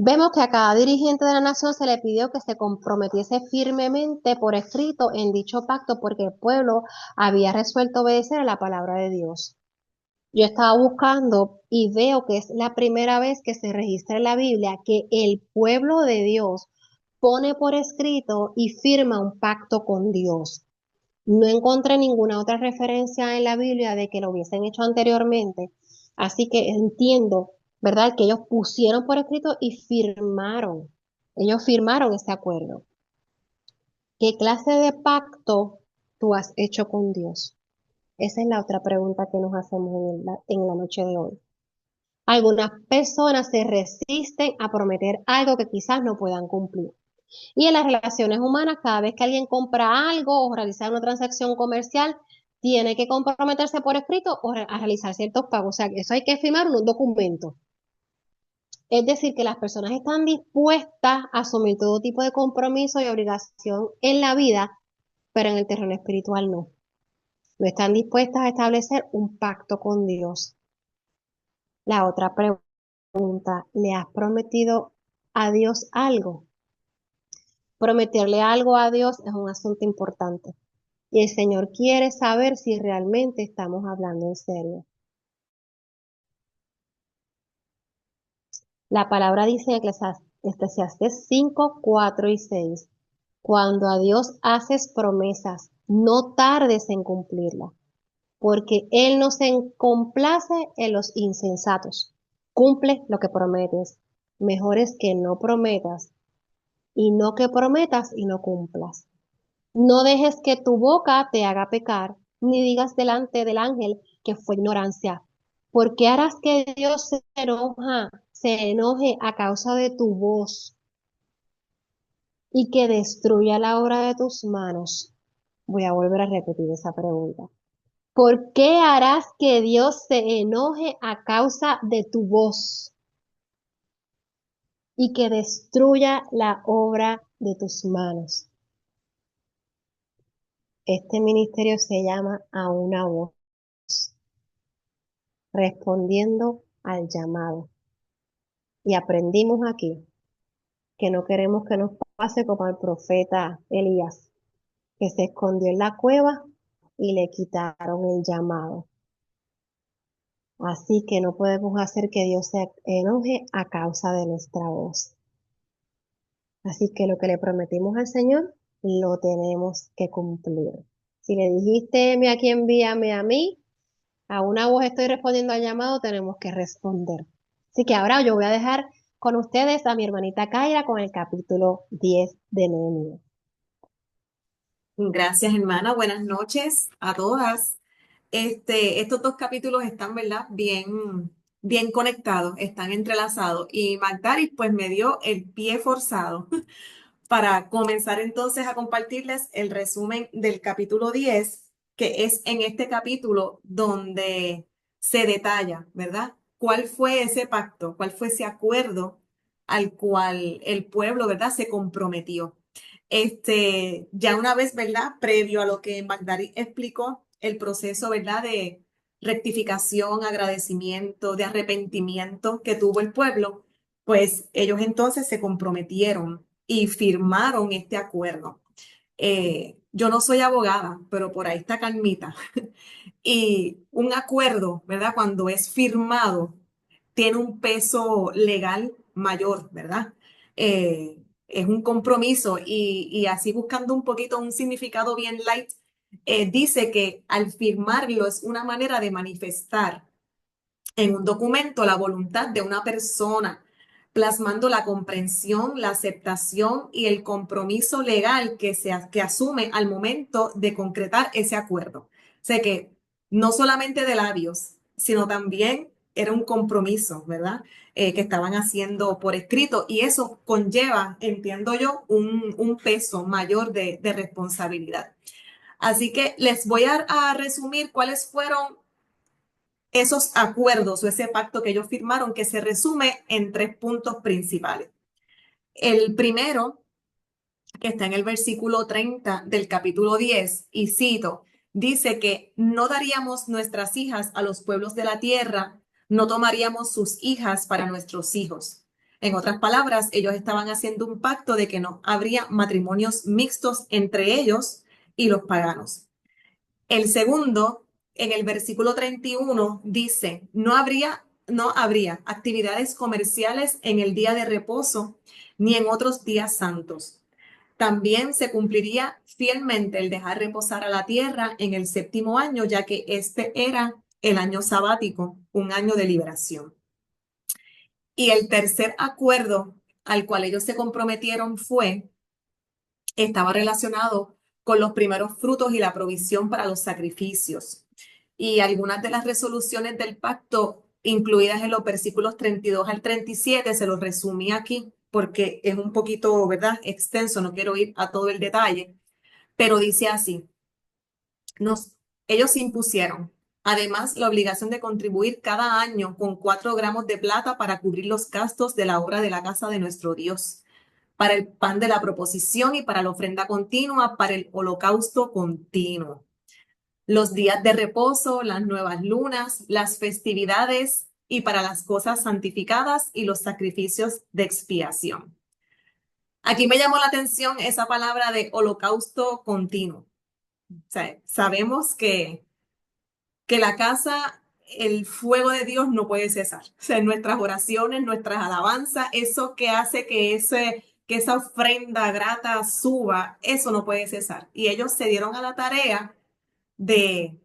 Vemos que a cada dirigente de la nación se le pidió que se comprometiese firmemente por escrito en dicho pacto porque el pueblo había resuelto obedecer a la palabra de Dios. Yo estaba buscando y veo que es la primera vez que se registra en la Biblia que el pueblo de Dios pone por escrito y firma un pacto con Dios. No encontré ninguna otra referencia en la Biblia de que lo hubiesen hecho anteriormente, así que entiendo, ¿verdad? Que ellos pusieron por escrito y firmaron. Ellos firmaron ese acuerdo. ¿Qué clase de pacto tú has hecho con Dios? Esa es la otra pregunta que nos hacemos en la noche de hoy. Algunas personas se resisten a prometer algo que quizás no puedan cumplir. Y en las relaciones humanas, cada vez que alguien compra algo o realiza una transacción comercial, tiene que comprometerse por escrito o a realizar ciertos pagos. O sea, eso hay que firmar un documento. Es decir, que las personas están dispuestas a asumir todo tipo de compromiso y obligación en la vida, pero en el terreno espiritual no. No están dispuestas a establecer un pacto con Dios. La otra pregunta, ¿le has prometido a Dios algo? Prometerle algo a Dios es un asunto importante. Y el Señor quiere saber si realmente estamos hablando en serio. La palabra dice en Eclesiastés 5, 4 y 6. Cuando a Dios haces promesas, no tardes en cumplirlas, porque Él no se complace en los insensatos. Cumple lo que prometes. Mejor es que no prometas y no que prometas y no cumplas. No dejes que tu boca te haga pecar, ni digas delante del ángel que fue ignorancia. ¿Por qué harás que Dios se enoje a causa de tu voz y que destruya la obra de tus manos? Voy a volver a repetir esa pregunta. ¿Por qué harás que Dios se enoje a causa de tu voz y que destruya la obra de tus manos? Este ministerio se llama A una voz, respondiendo al llamado. Y aprendimos aquí que no queremos que nos pase como al profeta Elías, que se escondió en la cueva y le quitaron el llamado. Así que no podemos hacer que Dios se enoje a causa de nuestra voz. Así que lo que le prometimos al Señor, lo tenemos que cumplir. Si le dijiste, heme aquí, envíame a mí, a una voz estoy respondiendo al llamado, tenemos que responder. Así que ahora yo voy a dejar con ustedes a mi hermanita Kaira con el capítulo 10 de Nehemías. Gracias, hermana. Buenas noches a todas. Estos dos capítulos están, ¿verdad? Bien conectados, están entrelazados. Y Magdaris, pues, me dio el pie forzado para comenzar entonces a compartirles el resumen del capítulo 10, que es en este capítulo donde se detalla, ¿verdad? ¿Cuál fue ese pacto? ¿Cuál fue ese acuerdo al cual el pueblo, ¿verdad? Se comprometió. Ya una vez, ¿verdad? Previo a lo que Magdari explicó, el proceso, ¿verdad? De rectificación, agradecimiento, de arrepentimiento que tuvo el pueblo, pues ellos entonces se comprometieron y firmaron este acuerdo. Yo no soy abogada, pero por ahí está Calmita. Y un acuerdo, ¿verdad? Cuando es firmado, tiene un peso legal mayor, ¿verdad? Es un compromiso y así buscando un poquito un significado bien light, dice que al firmarlo es una manera de manifestar en un documento la voluntad de una persona, plasmando la comprensión, la aceptación y el compromiso legal que asume al momento de concretar ese acuerdo. O sea que no solamente de labios, sino también era un compromiso, ¿verdad? Que estaban haciendo por escrito y eso conlleva, entiendo yo, un peso mayor de responsabilidad. Así que les voy a resumir cuáles fueron esos acuerdos o ese pacto que ellos firmaron, que se resume en tres puntos principales. El primero que está en el versículo 30 del capítulo 10, y cito, dice que no daríamos nuestras hijas a los pueblos de la tierra, no tomaríamos sus hijas para nuestros hijos. En otras palabras, ellos estaban haciendo un pacto de que no habría matrimonios mixtos entre ellos y los paganos. El segundo, en el versículo 31, dice, no habría actividades comerciales en el día de reposo ni en otros días santos. También se cumpliría fielmente el dejar reposar a la tierra en el séptimo año, ya que este era el año sabático, un año de liberación. Y el tercer acuerdo al cual ellos se comprometieron estaba relacionado con los primeros frutos y la provisión para los sacrificios. Y algunas de las resoluciones del pacto, incluidas en los versículos 32 al 37, se los resumí aquí porque es un poquito, ¿verdad?, extenso, no quiero ir a todo el detalle, pero dice así, ellos impusieron, además, la obligación de contribuir cada año con 4 gramos de plata para cubrir los gastos de la obra de la casa de nuestro Dios, para el pan de la proposición y para la ofrenda continua, para el holocausto continuo, los días de reposo, las nuevas lunas, las festividades y para las cosas santificadas y los sacrificios de expiación. Aquí me llamó la atención esa palabra de holocausto continuo. O sea, sabemos que la casa, el fuego de Dios no puede cesar. O sea, nuestras oraciones, nuestras alabanzas, eso que hace que esa ofrenda grata suba, eso no puede cesar. Y ellos se dieron a la tarea de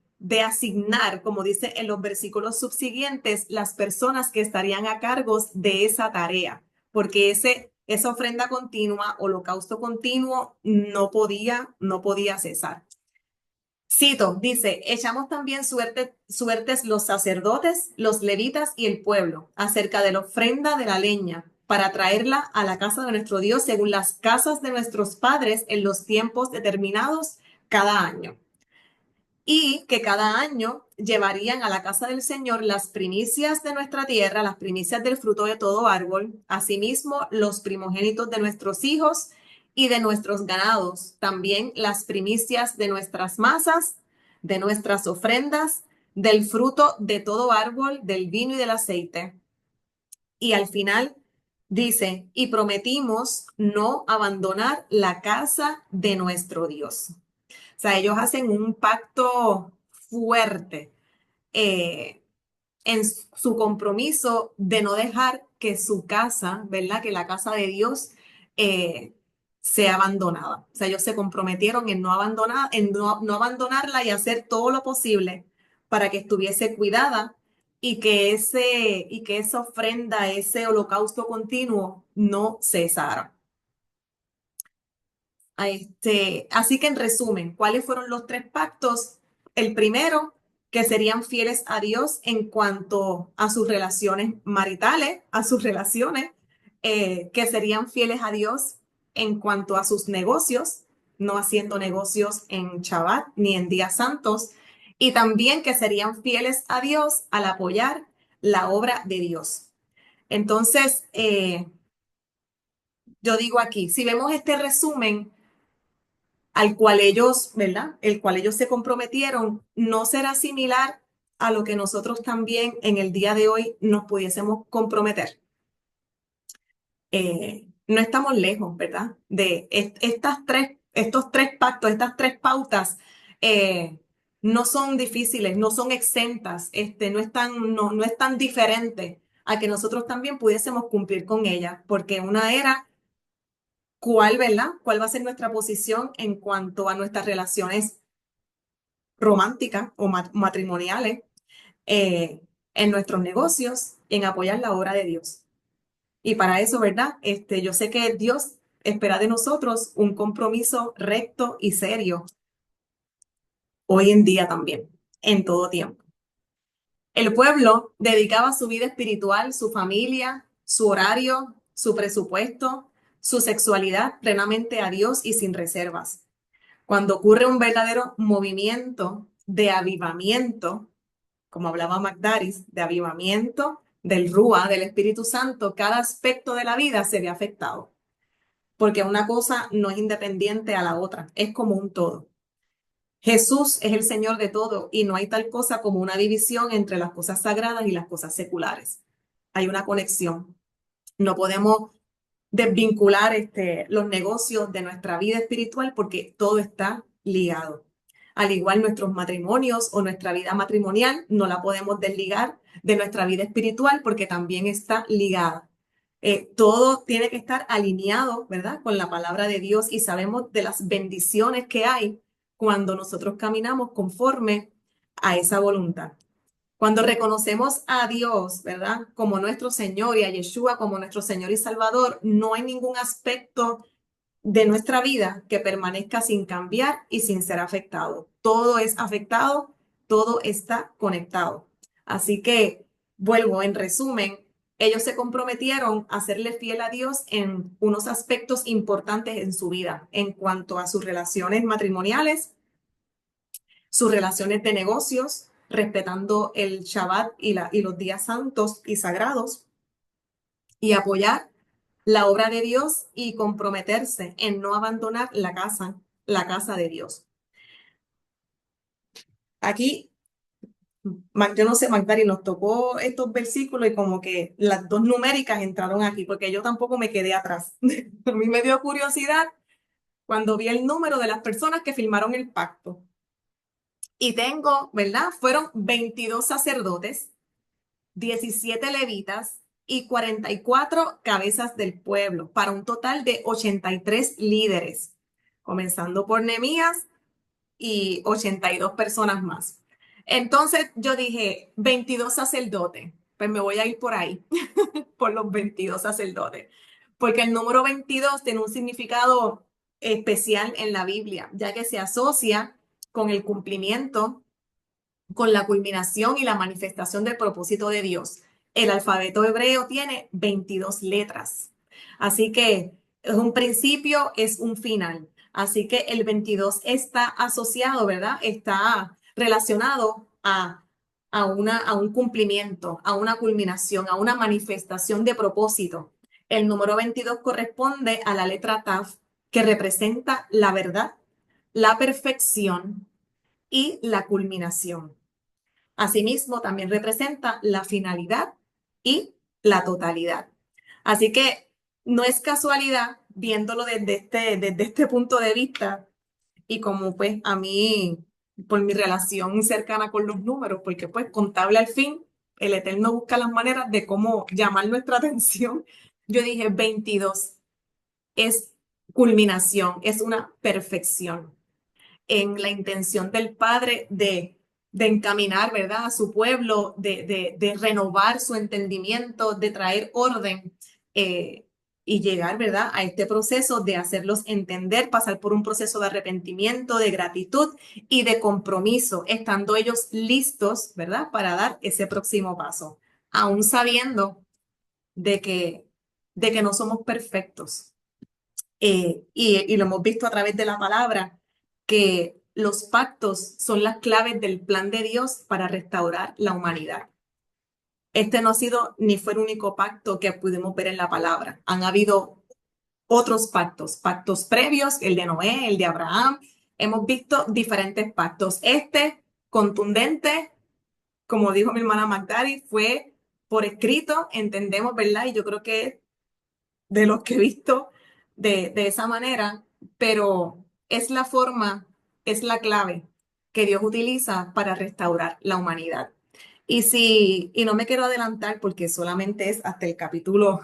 asignar, como dice en los versículos subsiguientes, las personas que estarían a cargo de esa tarea, porque esa ofrenda continua, holocausto continuo, no podía cesar. Cito, dice, echamos también suertes los sacerdotes, los levitas y el pueblo acerca de la ofrenda de la leña para traerla a la casa de nuestro Dios según las casas de nuestros padres en los tiempos determinados cada año. Y que cada año llevarían a la casa del Señor las primicias de nuestra tierra, las primicias del fruto de todo árbol, asimismo los primogénitos de nuestros hijos y de nuestros ganados, también las primicias de nuestras masas, de nuestras ofrendas, del fruto de todo árbol, del vino y del aceite. Y al final dice, y prometimos no abandonar la casa de nuestro Dios. O sea, ellos hacen un pacto fuerte en su compromiso de no dejar que su casa, ¿verdad? Que la casa de Dios sea abandonada. O sea, ellos se comprometieron en no abandonarla y hacer todo lo posible para que estuviese cuidada y que esa ofrenda, ese holocausto continuo no cesara. Así que en resumen, ¿cuáles fueron los 3 pactos? El primero, que serían fieles a Dios en cuanto a sus relaciones maritales, a sus relaciones, que serían fieles a Dios en cuanto a sus negocios, no haciendo negocios en Shabbat ni en días santos, y también que serían fieles a Dios al apoyar la obra de Dios. Entonces, yo digo aquí, si vemos este resumen, al cual ellos, ¿verdad? El cual ellos se comprometieron, no será similar a lo que nosotros también en el día de hoy nos pudiésemos comprometer. No estamos lejos, ¿verdad? De estos 3 pactos, estas 3 pautas, no son difíciles, no son exentas, no es tan diferente a que nosotros también pudiésemos cumplir con ellas, porque una era ¿verdad? ¿Cuál va a ser nuestra posición en cuanto a nuestras relaciones románticas o matrimoniales, en nuestros negocios, en apoyar la obra de Dios? Y para eso, ¿verdad? Yo sé que Dios espera de nosotros un compromiso recto y serio hoy en día también, en todo tiempo. El pueblo dedicaba su vida espiritual, su familia, su horario, su presupuesto, su sexualidad plenamente a Dios y sin reservas. Cuando ocurre un verdadero movimiento de avivamiento, como hablaba Magdaris, de avivamiento del Rúa, del Espíritu Santo, cada aspecto de la vida se ve afectado. porque una cosa no es independiente a la otra, es como un todo. Jesús es el Señor de todo y no hay tal cosa como una división entre las cosas sagradas y las cosas seculares. Hay una conexión. No podemos desvincular los negocios de nuestra vida espiritual porque todo está ligado. Al igual nuestros matrimonios o nuestra vida matrimonial no la podemos desligar de nuestra vida espiritual porque también está ligada. Todo tiene que estar alineado, ¿verdad? Con la palabra de Dios y sabemos de las bendiciones que hay cuando nosotros caminamos conforme a esa voluntad. Cuando reconocemos a Dios, ¿verdad? Como nuestro Señor y a Yeshua como nuestro Señor y Salvador, no hay ningún aspecto de nuestra vida que permanezca sin cambiar y sin ser afectado. Todo es afectado, todo está conectado. Así que, vuelvo, en resumen, ellos se comprometieron a serle fiel a Dios en unos aspectos importantes en su vida, en cuanto a sus relaciones matrimoniales, sus relaciones de negocios, respetando el Shabbat y los días santos y sagrados, y apoyar la obra de Dios y comprometerse en no abandonar la casa de Dios. Aquí, yo no sé, Magdari, nos tocó estos versículos y como que las dos numéricas entraron aquí, porque yo tampoco me quedé atrás. A mí me dio curiosidad cuando vi el número de las personas que firmaron el pacto. Y tengo, ¿verdad? Fueron 22 sacerdotes, 17 levitas y 44 cabezas del pueblo, para un total de 83 líderes, comenzando por Nehemías y 82 personas más. Entonces yo dije, 22 sacerdotes, pues me voy a ir por ahí, por los 22 sacerdotes, porque el número 22 tiene un significado especial en la Biblia, ya que se asocia con el cumplimiento, con la culminación y la manifestación del propósito de Dios. El alfabeto hebreo tiene 22 letras. Así que es un principio, es un final. Así que el 22 está asociado, ¿verdad? Está relacionado a un cumplimiento, a una culminación, a una manifestación de propósito. El número 22 corresponde a la letra Taf, que representa la verdad, la perfección y la culminación. Asimismo, también representa la finalidad y la totalidad. Así que no es casualidad, viéndolo desde este punto de vista, y como pues a mí, por mi relación cercana con los números, porque pues contable al fin, el Eterno busca las maneras de cómo llamar nuestra atención. Yo dije 22 es culminación, es una perfección en la intención del Padre de encaminar, ¿verdad?, a su pueblo, de renovar su entendimiento, de traer orden y llegar, ¿verdad?, a este proceso de hacerlos entender, pasar por un proceso de arrepentimiento, de gratitud y de compromiso, estando ellos listos, ¿verdad?, para dar ese próximo paso, aún sabiendo de que no somos perfectos. Y lo hemos visto a través de la palabra, que los pactos son las claves del plan de Dios para restaurar la humanidad. Este no ha sido ni fue el único pacto que pudimos ver en la palabra. Han habido otros pactos, pactos previos, el de Noé, el de Abraham. Hemos visto diferentes pactos. Este contundente, como dijo mi hermana Magdari, fue por escrito, entendemos, ¿verdad? Y yo creo que de los que he visto de esa manera, pero es la forma, es la clave que Dios utiliza para restaurar la humanidad. Y no me quiero adelantar porque solamente es hasta el capítulo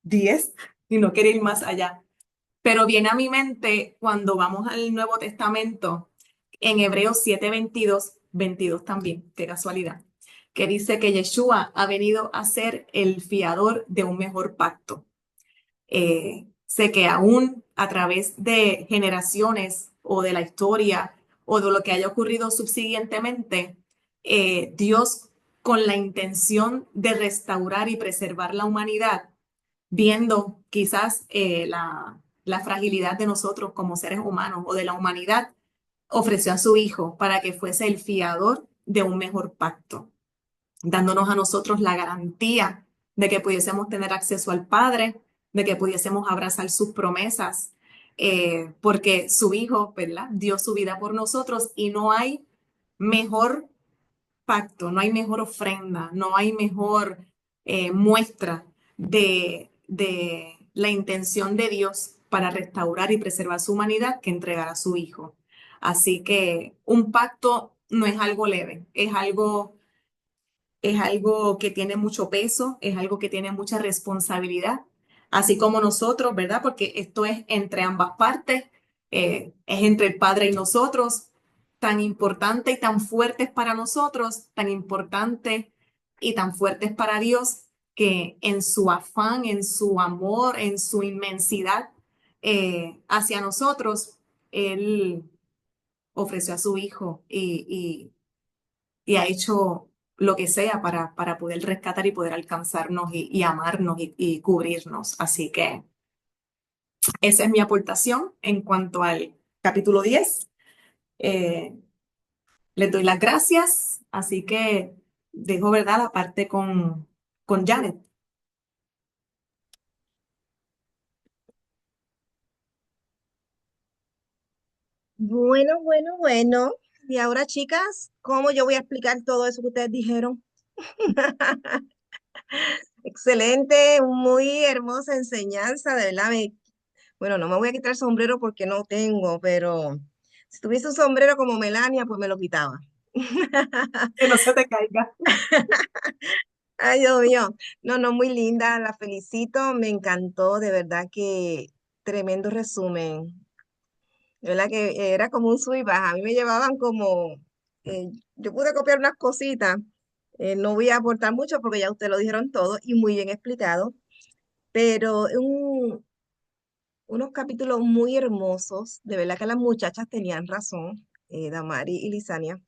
10 y no quiero ir más allá, pero viene a mi mente cuando vamos al Nuevo Testamento, en Hebreos 7:22, 22 también, qué casualidad, que dice que Yeshua ha venido a ser el fiador de un mejor pacto. Sé que aún a través de generaciones o de la historia o de lo que haya ocurrido subsiguientemente, Dios, con la intención de restaurar y preservar la humanidad, viendo quizás la fragilidad de nosotros como seres humanos o de la humanidad, ofreció a su Hijo para que fuese el fiador de un mejor pacto, dándonos a nosotros la garantía de que pudiésemos tener acceso al Padre, de que pudiésemos abrazar sus promesas, porque su Hijo, ¿verdad? Dio su vida por nosotros y no hay mejor pacto, no hay mejor ofrenda, no hay mejor muestra de la intención de Dios para restaurar y preservar su humanidad que entregar a su Hijo. Así que un pacto no es algo leve, es algo que tiene mucho peso, es algo que tiene mucha responsabilidad, así como nosotros, ¿verdad? Porque esto es entre ambas partes, es entre el Padre y nosotros, tan importante y tan fuerte es para nosotros, tan importante y tan fuerte es para Dios, que en su afán, en su amor, en su inmensidad hacia nosotros, Él ofreció a su Hijo y ha hecho lo que sea para poder rescatar y poder alcanzarnos y amarnos y cubrirnos. Así que esa es mi aportación en cuanto al capítulo 10. Eh, Les doy las gracias, así que dejo, ¿verdad?, la parte con Janet. Bueno, bueno, bueno. Y ahora, chicas, ¿cómo yo voy a explicar todo eso que ustedes dijeron? Excelente, muy hermosa enseñanza, de verdad. Bueno, no me voy a quitar el sombrero porque no tengo, pero si tuviese un sombrero como Melania, pues me lo quitaba. Que no se te caiga. Ay, Dios mío. No, no, muy linda, la felicito, me encantó, de verdad que tremendo resumen. De verdad que era como un sub y baja. A mí me llevaban como, yo pude copiar unas cositas, no voy a aportar mucho porque ya ustedes lo dijeron todo y muy bien explicado, pero unos capítulos muy hermosos, de verdad que las muchachas tenían razón, Damari y Lisania,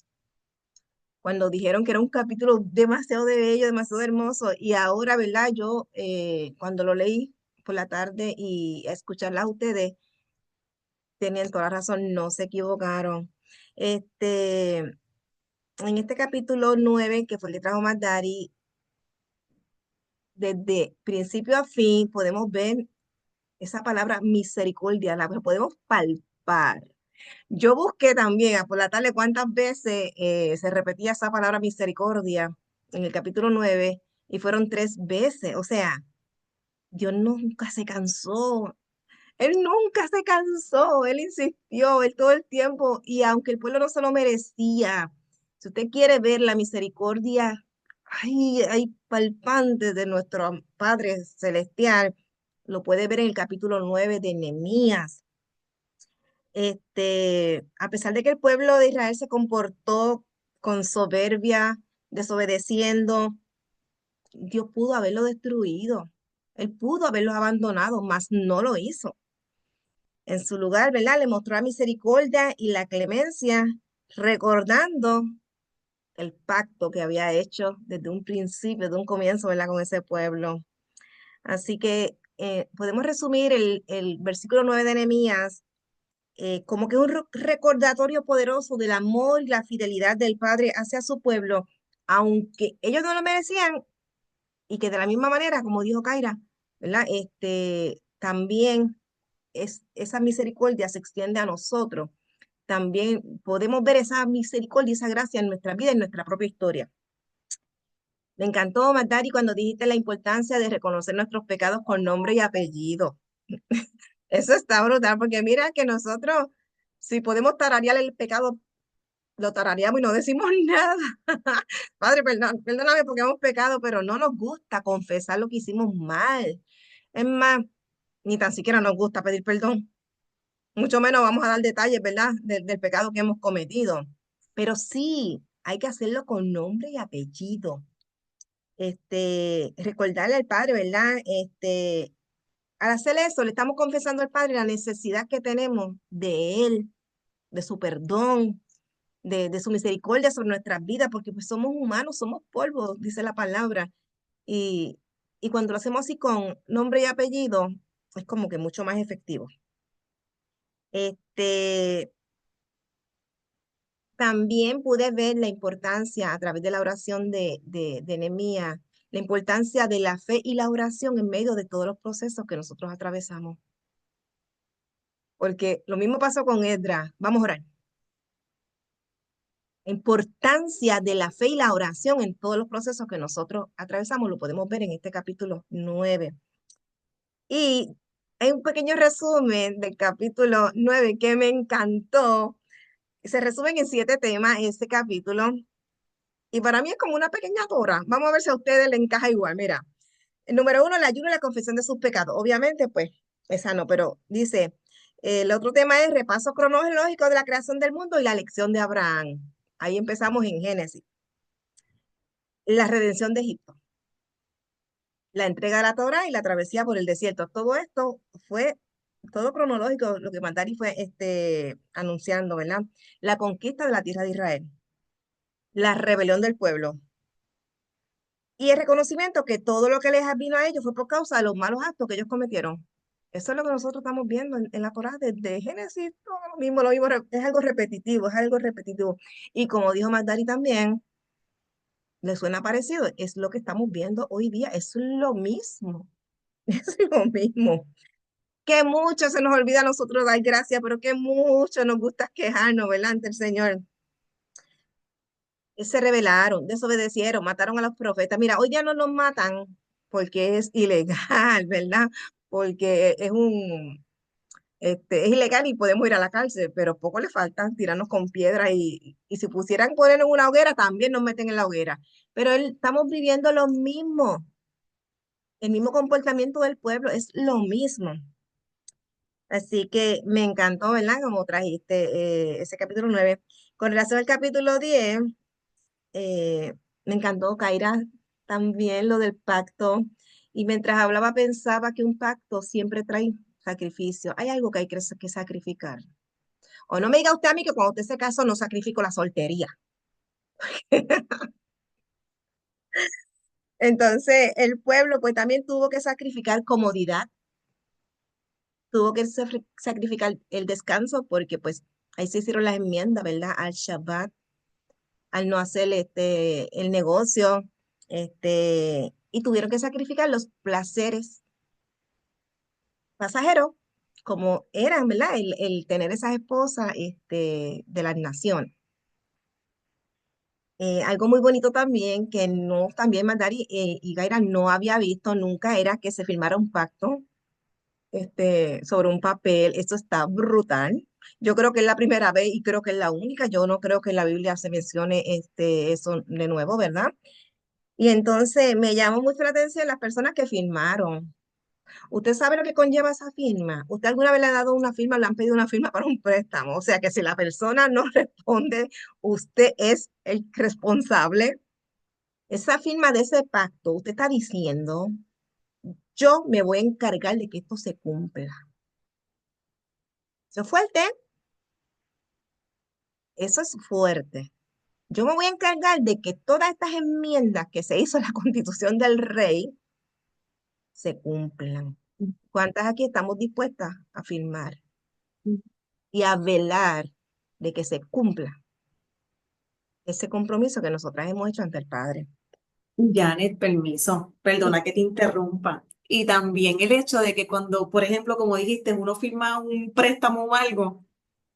cuando dijeron que era un capítulo demasiado de bello, demasiado hermoso, y ahora, ¿verdad? Yo cuando lo leí por la tarde y a escucharlas a ustedes, tenían toda la razón, no se equivocaron. Este, en este capítulo 9 que fue el que trajo Dari, desde principio a fin podemos ver esa palabra misericordia, la podemos palpar. Yo busqué también por la tarde cuántas veces se repetía esa palabra misericordia en el capítulo 9 y fueron 3 veces. O sea, Dios nunca se cansó. Él nunca se cansó, él insistió, él todo el tiempo, y aunque el pueblo no se lo merecía, si usted quiere ver la misericordia, hay palpante de nuestro Padre Celestial, lo puede ver en el capítulo 9 de Nehemías. A pesar de que el pueblo de Israel se comportó con soberbia, desobedeciendo, Dios pudo haberlo destruido. Él pudo haberlos abandonado, mas no lo hizo. En su lugar, ¿verdad? Le mostró la misericordia y la clemencia, recordando el pacto que había hecho desde un principio, de un comienzo, ¿verdad? Con ese pueblo. Así que podemos resumir el versículo 9 de Nehemías como que un recordatorio poderoso del amor y la fidelidad del Padre hacia su pueblo, aunque ellos no lo merecían, y que de la misma manera, como dijo Kaira, ¿verdad? También esa misericordia se extiende a nosotros. También podemos ver esa misericordia y esa gracia en nuestra vida, en nuestra propia historia. Me encantó, Magdari, cuando dijiste la importancia de reconocer nuestros pecados con nombre y apellido. Eso está brutal, porque mira que nosotros, si podemos tararear el pecado, lo tarareamos y no decimos nada. Padre, perdóname porque hemos pecado, pero no nos gusta confesar lo que hicimos mal. Es más, ni tan siquiera nos gusta pedir perdón. Mucho menos vamos a dar detalles, ¿verdad? Del pecado que hemos cometido. Pero sí, hay que hacerlo con nombre y apellido. Recordarle al Padre, ¿verdad? Al hacer eso, le estamos confesando al Padre la necesidad que tenemos de Él, de su perdón, de su misericordia sobre nuestras vidas, porque pues somos humanos, somos polvo, dice la palabra. Y, y cuando lo hacemos así con nombre y apellido, es como que mucho más efectivo. Este, También pude ver la importancia a través de la oración de Nehemías, la importancia de la fe y la oración en medio de todos los procesos que nosotros atravesamos. Porque lo mismo pasó con Edra. Vamos a orar. La importancia de la fe y la oración en todos los procesos que nosotros atravesamos lo podemos ver en este capítulo 9. Y hay un pequeño resumen del capítulo 9 que me encantó. Se resumen en 7 temas este capítulo. Y para mí es como una pequeña Torah. Vamos a ver si a ustedes le encaja igual. Mira, el número 1, el ayuno y la confesión de sus pecados. Obviamente, pues, esa no, pero dice, el otro tema es repaso cronológico de la creación del mundo y la elección de Abraham. Ahí empezamos en Génesis. La redención de Egipto, la entrega de la Torá y la travesía por el desierto. Todo esto fue todo cronológico, lo que Mandari fue anunciando, ¿verdad? La conquista de la tierra de Israel, la rebelión del pueblo y el reconocimiento que todo lo que les vino a ellos fue por causa de los malos actos que ellos cometieron. Eso es lo que nosotros estamos viendo en la Torá desde Génesis, todo lo mismo, es algo repetitivo, es algo repetitivo. Y como dijo Mandari también, ¿le suena parecido? Es lo que estamos viendo hoy día, es lo mismo, es lo mismo. Que mucho se nos olvida a nosotros dar gracias, pero que mucho nos gusta quejarnos, ¿verdad? Ante el Señor. Se rebelaron, desobedecieron, mataron a los profetas. Mira, hoy ya no nos matan porque es ilegal, ¿verdad? Porque es ilegal y podemos ir a la cárcel, pero poco le falta tirarnos con piedra y si pusieran poner en una hoguera, también nos meten en la hoguera. Pero estamos viviendo lo mismo, el mismo comportamiento del pueblo, es lo mismo. Así que me encantó, ¿verdad? Como trajiste ese capítulo 9. Con relación al capítulo 10, eh, me encantó, Kaira, también lo del pacto. Y mientras hablaba pensaba que un pacto siempre trae sacrificio. Hay algo que hay que sacrificar. O no me diga usted a mí que cuando usted se casó no sacrificó la soltería. Entonces, el pueblo pues también tuvo que sacrificar comodidad, tuvo que sacrificar el descanso porque pues ahí se hicieron las enmiendas, ¿verdad? Al Shabbat, al no hacer el negocio, y tuvieron que sacrificar los placeres pasajeros, como eran, ¿verdad? El tener esas esposas de las naciones. Algo muy bonito también, que no, también Mandari y Gaira no había visto nunca, era que se firmara un pacto sobre un papel. Esto está brutal. Yo creo que es la primera vez y creo que es la única. Yo no creo que en la Biblia se mencione eso de nuevo, ¿verdad? Y entonces me llamó mucho la atención las personas que firmaron. ¿Usted sabe lo que conlleva esa firma? ¿Usted alguna vez le ha dado una firma, le han pedido una firma para un préstamo? O sea que si la persona no responde, usted es el responsable. Esa firma de ese pacto, usted está diciendo, yo me voy a encargar de que esto se cumpla. Eso es fuerte, eso es fuerte. Yo me voy a encargar de que todas estas enmiendas que se hizo en la Constitución del Rey se cumplan. ¿Cuántas aquí estamos dispuestas a firmar y a velar de que se cumpla ese compromiso que nosotras hemos hecho ante el Padre? Janet, permiso, perdona que te interrumpa. Y también el hecho de que cuando, por ejemplo, como dijiste, uno firma un préstamo o algo,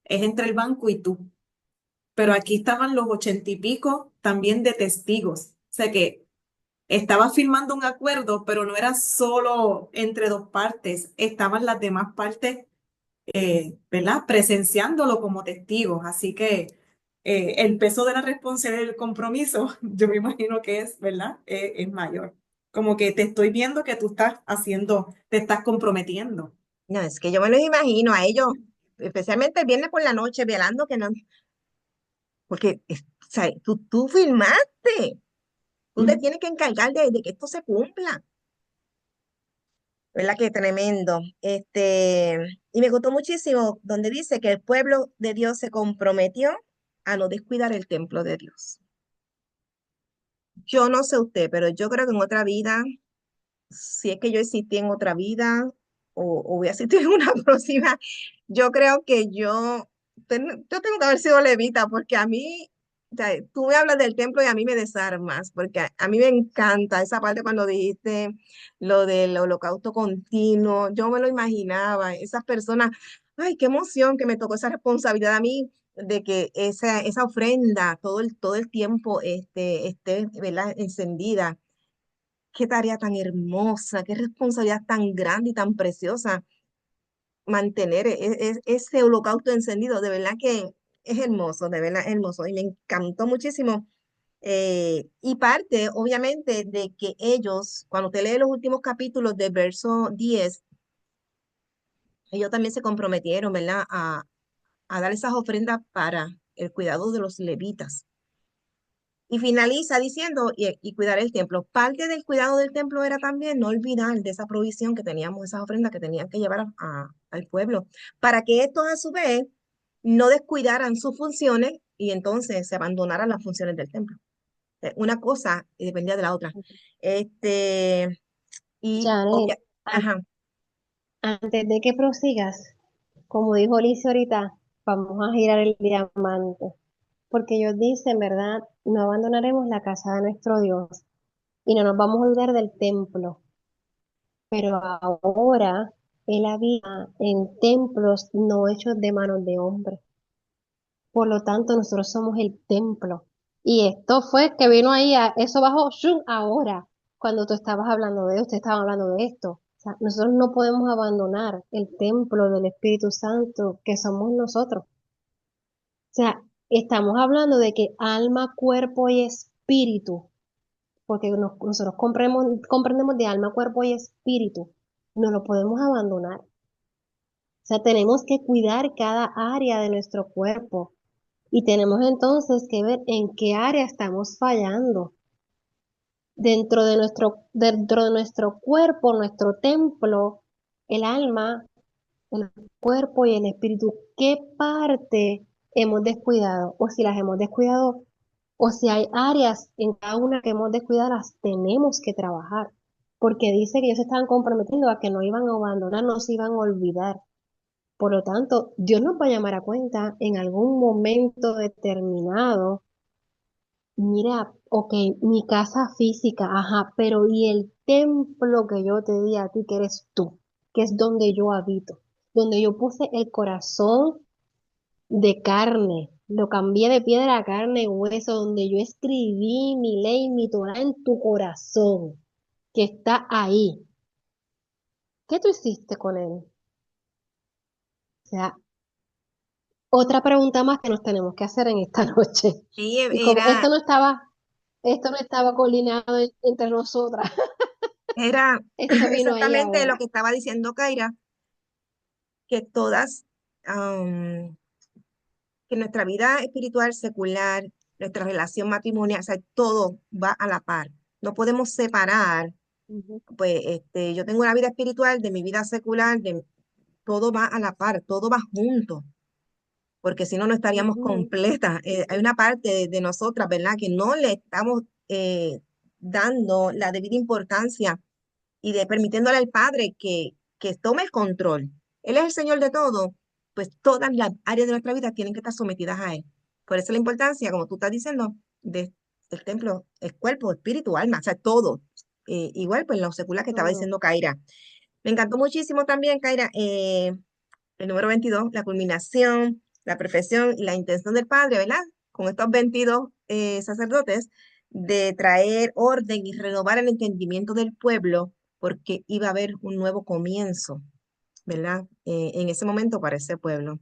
es entre el banco y tú. Pero aquí estaban los 80 y pico también de testigos. O sea que estaba firmando un acuerdo, pero no era solo entre dos partes, estaban las demás partes, ¿verdad? Presenciándolo como testigos. Así que el peso de la responsabilidad del compromiso, yo me imagino que es, ¿verdad? Es mayor. Como que te estoy viendo que tú estás haciendo, te estás comprometiendo. No, es que yo me los imagino a ellos, especialmente el viernes por la noche, velando que no, porque o sea, tú firmaste, tú te Mm. tienes que encargar de que esto se cumpla. ¿Verdad? Que tremendo. Y me gustó muchísimo donde dice que el pueblo de Dios se comprometió a no descuidar el templo de Dios. Yo no sé usted, pero yo creo que en otra vida, si es que yo existí en otra vida o voy a existir en una próxima, yo creo que yo tengo que haber sido levita porque a mí O sea, tú me hablas del templo y a mí me desarmas, porque a mí me encanta esa parte cuando dijiste lo del holocausto continuo. Yo me lo imaginaba, esas personas, ay, qué emoción que me tocó esa responsabilidad a mí de que esa ofrenda todo el tiempo esté, ¿verdad?, encendida. Qué tarea tan hermosa, qué responsabilidad tan grande y tan preciosa mantener ese holocausto encendido. De verdad que es hermoso, de verdad es hermoso. Y me encantó muchísimo. Y parte, obviamente, de que ellos, cuando te lee los últimos capítulos del verso 10, ellos también se comprometieron, ¿verdad?, a dar esas ofrendas para el cuidado de los levitas. Y finaliza diciendo, y cuidar el templo. Parte del cuidado del templo era también no olvidar de esa provisión que teníamos, esas ofrendas que tenían que llevar al pueblo, para que estos a su vez no descuidaran sus funciones y entonces se abandonaran las funciones del templo. Una cosa dependía de la otra. Este, y Janet, an- ajá, antes de que prosigas, como dijo Lice ahorita, vamos a girar el diamante, porque ellos dicen, ¿verdad? No abandonaremos la casa de nuestro Dios y no nos vamos a olvidar del templo. Pero ahora él habita en templos no hechos de manos de hombre. Por lo tanto, nosotros somos el templo. Y esto fue que vino ahí, eso bajó ¡shum! Ahora, cuando tú estabas hablando de esto, estabas hablando de esto. O sea, nosotros no podemos abandonar el templo del Espíritu Santo que somos nosotros. O sea, estamos hablando de que alma, cuerpo y espíritu, porque nosotros comprendemos de alma, cuerpo y espíritu, no lo podemos abandonar. O sea, tenemos que cuidar cada área de nuestro cuerpo y tenemos entonces que ver en qué área estamos fallando. Dentro de nuestro cuerpo, nuestro templo, el alma, el cuerpo y el espíritu, ¿qué parte hemos descuidado? O si las hemos descuidado, o si hay áreas en cada una que hemos descuidado, las tenemos que trabajar. Porque dice que ellos se estaban comprometiendo a que no iban a abandonar, no se iban a olvidar. Por lo tanto, Dios nos va a llamar a cuenta en algún momento determinado. Mira, ok, mi casa física, ajá, pero ¿y el templo que yo te di a ti, que eres tú, que es donde yo habito, donde yo puse el corazón de carne, lo cambié de piedra a carne y hueso, donde yo escribí mi ley, mi Torah en tu corazón, que está ahí? ¿Qué tú hiciste con él? O sea, otra pregunta más que nos tenemos que hacer en esta noche. sí, Y como era, esto no estaba coordinado entre nosotras, era esto vino ahí exactamente lo ahora. que estaba diciendo Kaira, que todas, que nuestra vida espiritual, secular, nuestra relación matrimonial, o sea, todo va a la par. No podemos separar, Ujú, pues, yo tengo una vida espiritual de mi vida secular, todo va a la par, todo va junto, porque si no, no estaríamos ujú, completas. Hay una parte de nosotras, ¿verdad?, que no le estamos dando la debida importancia y de permitiéndole al Padre que tome el control. Él es el Señor de todo, pues todas las áreas de nuestra vida tienen que estar sometidas a Él. Por eso la importancia, como tú estás diciendo, del templo, el cuerpo, espíritu, alma, o sea, todo. Igual, pues lo secular que estaba todo. diciendo Kaira. Me encantó muchísimo también, Kaira, el número 22, la culminación, la perfección y la intención del Padre, ¿verdad? Con estos 22 sacerdotes, de traer orden y renovar el entendimiento del pueblo, porque iba a haber un nuevo comienzo, ¿verdad? En ese momento para ese pueblo.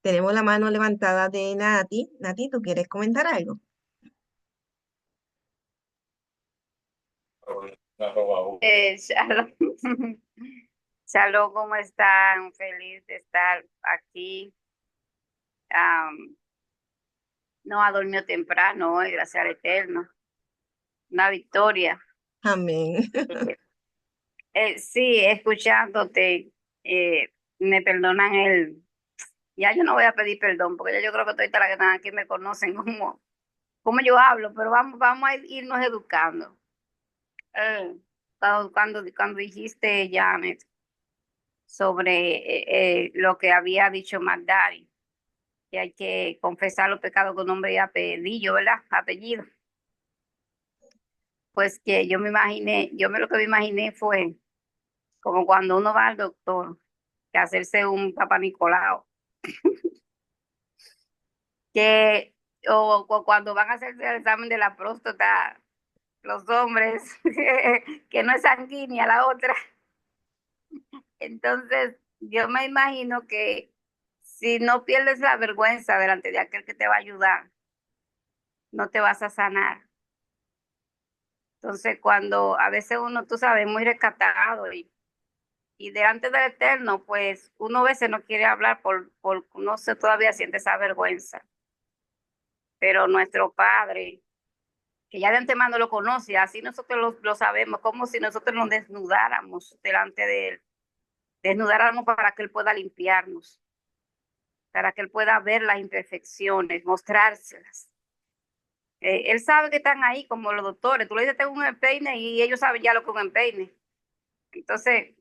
Tenemos la mano levantada de Nati. Nati, ¿tú quieres comentar algo? Shalom. Shalom, ¿cómo están? Feliz de estar aquí. Am, no ha dormido temprano hoy, gracias al Eterno. Una victoria. Amén. Eh, sí, escuchándote, me perdonan Ya yo no voy a pedir perdón, porque ya yo creo que todas las que están aquí me conocen como yo hablo, pero vamos a irnos educando. Eh, cuando dijiste, Janet, sobre lo que había dicho Magdari. que hay que confesar los pecados con nombre y apellido, ¿verdad? Apellido. Pues que yo lo que me imaginé fue como cuando uno va al doctor, que hacerse un Papá Nicolau, que, cuando van a hacerse el examen de la próstata, los hombres, que no es sanguínea la otra. Entonces, yo me imagino que si no pierdes la vergüenza delante de aquel que te va a ayudar, no te vas a sanar. Entonces, cuando a veces uno, tú sabes, muy rescatado y delante del Eterno, pues uno a veces no quiere hablar por no sé, todavía siente esa vergüenza. Pero nuestro Padre, que ya de antemano lo conoce, así nosotros lo sabemos, como si nosotros nos desnudáramos delante de Él, desnudáramos para que Él pueda limpiarnos, para que Él pueda ver las imperfecciones, mostrárselas. Él sabe que están ahí como los doctores. Tú le dices, tengo un empeine y ellos saben ya lo que es un empeine. Entonces,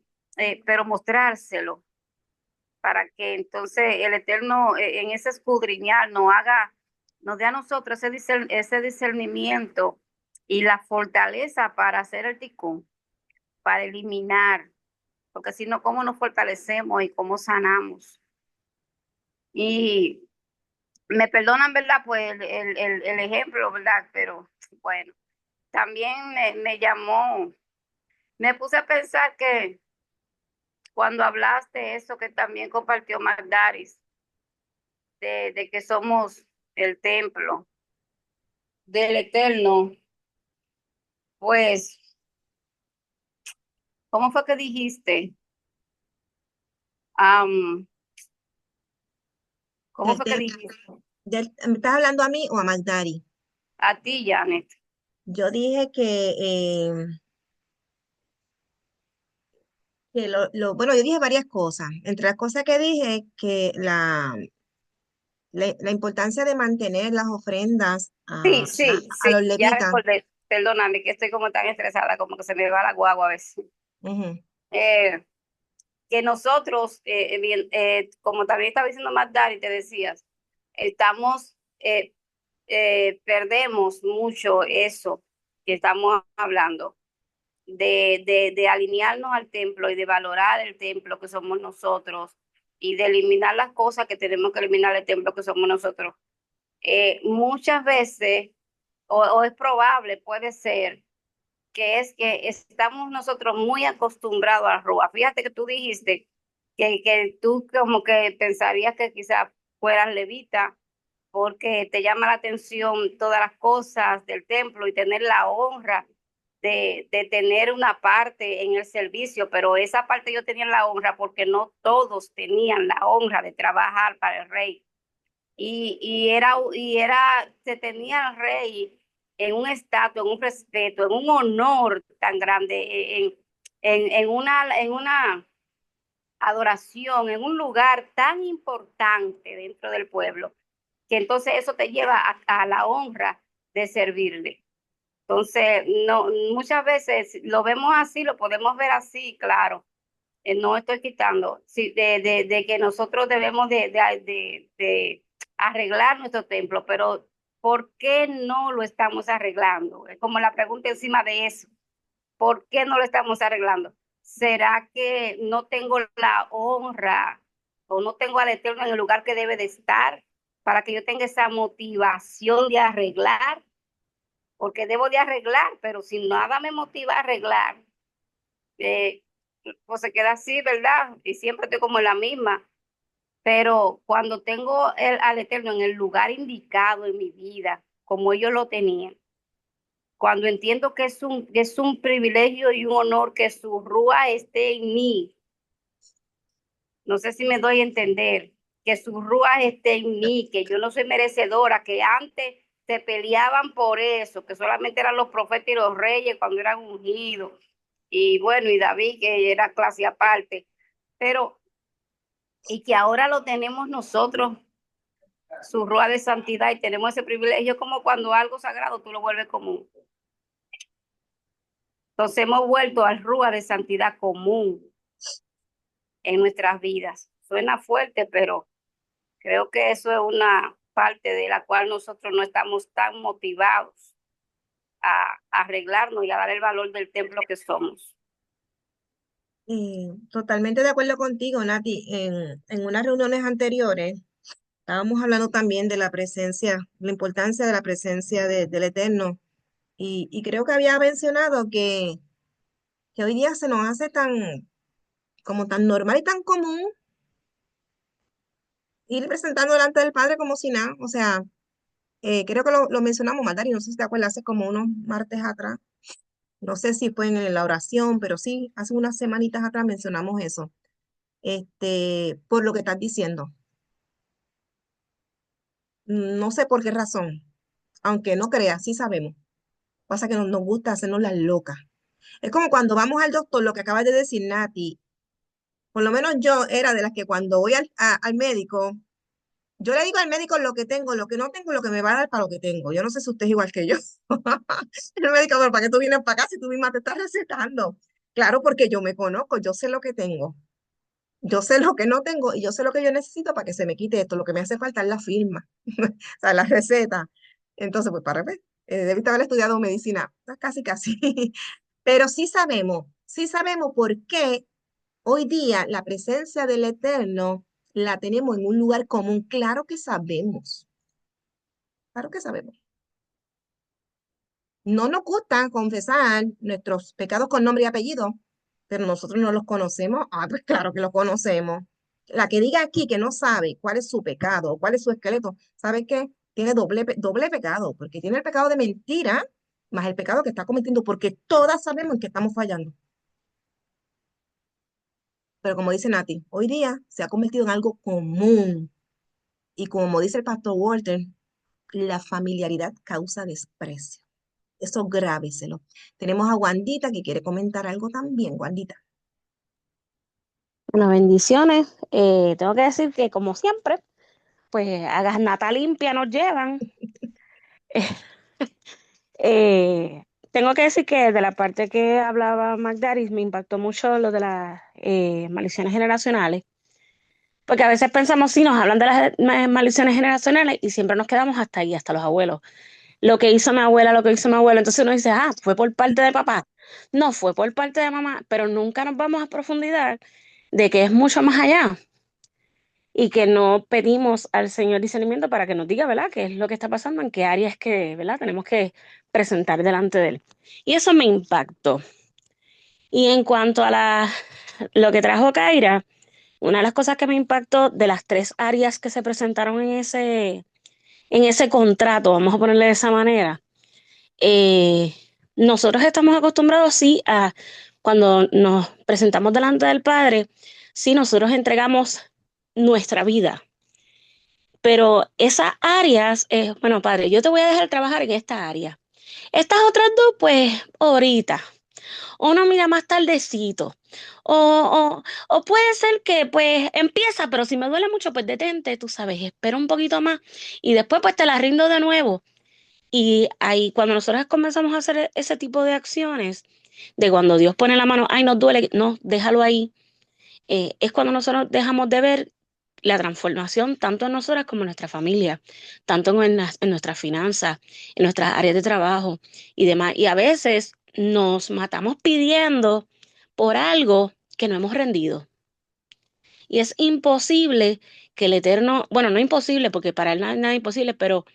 pero mostrárselo para que entonces el Eterno en ese escudriñar nos dé a nosotros ese discernimiento y la fortaleza para hacer el ticún, para eliminar, porque si no, ¿cómo nos fortalecemos y cómo sanamos? Y me perdonan, ¿verdad? Pues el ejemplo, ¿verdad? Pero bueno, también me llamó, me puse a pensar que cuando hablaste eso que también compartió Magdaris, de que somos el templo del Eterno, pues, ¿cómo fue que dijiste? Am, ¿Cómo Del fue que tem- dijiste? ¿Me estás hablando a mí o a Magdari? A ti, Janet. Yo dije que bueno, yo dije varias cosas. Entre las cosas que dije, que la importancia de mantener las ofrendas Sí, a los ya levitas. recordé. Perdóname que estoy como tan estresada, como que se me va la guagua a veces. Ujú. Eh, que nosotros, como también estaba diciendo Magdari, te decías, estamos, perdemos mucho eso que estamos hablando, de alinearnos al templo y de valorar el templo que somos nosotros y de eliminar las cosas que tenemos que eliminar del templo que somos nosotros. Muchas veces, o es probable, puede ser, que es que estamos nosotros muy acostumbrados a la Rúa. Fíjate que tú dijiste que tú como que pensarías que quizás fueras levita porque te llama la atención todas las cosas del templo y tener la honra de tener una parte en el servicio, pero esa parte yo tenía la honra porque no todos tenían la honra de trabajar para el rey. Se tenía al rey en un estatus, en un respeto, en un honor tan grande, en una adoración, en un lugar tan importante dentro del pueblo, que entonces eso te lleva a la honra de servirle. Entonces, no, muchas veces lo vemos así, lo podemos ver así, claro. No estoy quitando, sí, de que nosotros debemos de arreglar nuestro templo, pero ¿por qué no lo estamos arreglando? Es como la pregunta encima de eso. ¿Por qué no lo estamos arreglando? ¿Será que no tengo la honra o no tengo al Eterno en el lugar que debe de estar para que yo tenga esa motivación de arreglar? Porque debo de arreglar, pero si nada me motiva a arreglar, eh, pues se queda así, ¿verdad? Y siempre estoy como en la misma. Pero cuando tengo al Eterno en el lugar indicado en mi vida, como ellos lo tenían, cuando entiendo que es un privilegio y un honor que su rúa esté en mí, no sé si me doy a entender, que su rúa esté en mí, que yo no soy merecedora, que antes se peleaban por eso, que solamente eran los profetas y los reyes cuando eran ungidos, y bueno, y David, que era clase aparte, pero, y que ahora lo tenemos nosotros, su rúa de santidad, y tenemos ese privilegio como cuando algo sagrado tú lo vuelves común. Entonces hemos vuelto al rúa de santidad común en nuestras vidas. Suena fuerte, pero Creo que eso es una parte de la cual nosotros no estamos tan motivados a arreglarnos y a dar el valor del templo que somos. Totalmente de acuerdo contigo, Nati. En unas reuniones anteriores estábamos hablando también de la presencia, la importancia de la presencia del Eterno. Y creo que había mencionado que hoy día se nos hace como tan normal y tan común ir presentando delante del Padre como si nada. O sea, creo que lo mencionamos, Matari, no sé si te acuerdas, hace como unos martes atrás. No sé si fue en la oración, pero sí, hace unas semanitas atrás mencionamos eso. Por lo que estás diciendo. No sé por qué razón, aunque no creas, sí sabemos. Pasa que nos gusta hacernos las locas. Es como cuando vamos al doctor, lo que acabas de decir, Nati. Por lo menos yo era de las que cuando voy al médico, yo le digo al médico lo que tengo, lo que no tengo, lo que me va a dar para lo que tengo. Yo no sé si usted es igual que yo. El médico, pero ¿para qué tú vienes para acá si tú misma te estás recetando? Claro, porque yo me conozco, yo sé lo que tengo. Yo sé lo que no tengo y yo sé lo que yo necesito para que se me quite esto. Lo que me hace falta es la firma, o sea, la receta. Entonces, pues para ver, debiste haber estudiado medicina, casi, casi. Pero sí sabemos por qué hoy día la presencia del Eterno la tenemos en un lugar común. Claro que sabemos. No nos gusta confesar nuestros pecados con nombre y apellido, pero nosotros no los conocemos. Ah, pues claro que los conocemos. La que diga aquí que no sabe cuál es su pecado, cuál es su esqueleto, ¿sabe qué? Tiene doble pecado, porque tiene el pecado de mentira, más el pecado que está cometiendo, porque todas sabemos en que estamos fallando. Pero como dice Nati, hoy día se ha convertido en algo común. Y como dice el pastor Walter, la familiaridad causa desprecio. Eso grábeselo. Tenemos a Wandita que quiere comentar algo también. Wandita. Bueno, bendiciones. Tengo que decir que como siempre, pues a Gasnata Limpia nos llevan. Tengo que decir que de la parte que hablaba Magdaris me impactó mucho lo de las maldiciones generacionales, porque a veces pensamos, sí, nos hablan de las maldiciones generacionales y siempre nos quedamos hasta ahí, hasta los abuelos. Lo que hizo mi abuela, lo que hizo mi abuelo. Entonces uno dice, ah, fue por parte de papá. No, fue por parte de mamá, pero nunca nos vamos a profundidad de que es mucho más allá y que no pedimos al Señor discernimiento para que nos diga, ¿verdad?, qué es lo que está pasando, en qué áreas que, ¿verdad?, tenemos que presentar delante de Él. Y eso me impactó. Y en cuanto a lo que trajo Kaira, una de las cosas que me impactó de las tres áreas que se presentaron en ese contrato, vamos a ponerle de esa manera, eh, nosotros estamos acostumbrados, sí, a cuando nos presentamos delante del Padre, sí, nosotros entregamos nuestra vida. Pero esas áreas, bueno, Padre, yo te voy a dejar trabajar en esta área. Estas otras dos, pues, ahorita. O no, mira, más tardecito. O puede ser que, pues, empieza, pero si me duele mucho, pues detente, tú sabes, espera un poquito más. Y después, pues, te la rindo de nuevo. Y ahí, cuando nosotros comenzamos a hacer ese tipo de acciones, de cuando Dios pone la mano, ay, nos duele, no, déjalo ahí, es cuando nosotros dejamos de ver la transformación tanto en nosotras como en nuestra familia, tanto en nuestras finanzas, en nuestras áreas de trabajo y demás. Y a veces nos matamos pidiendo por algo que no hemos rendido. Y es imposible que el Eterno, bueno, no imposible porque para Él nada es imposible, pero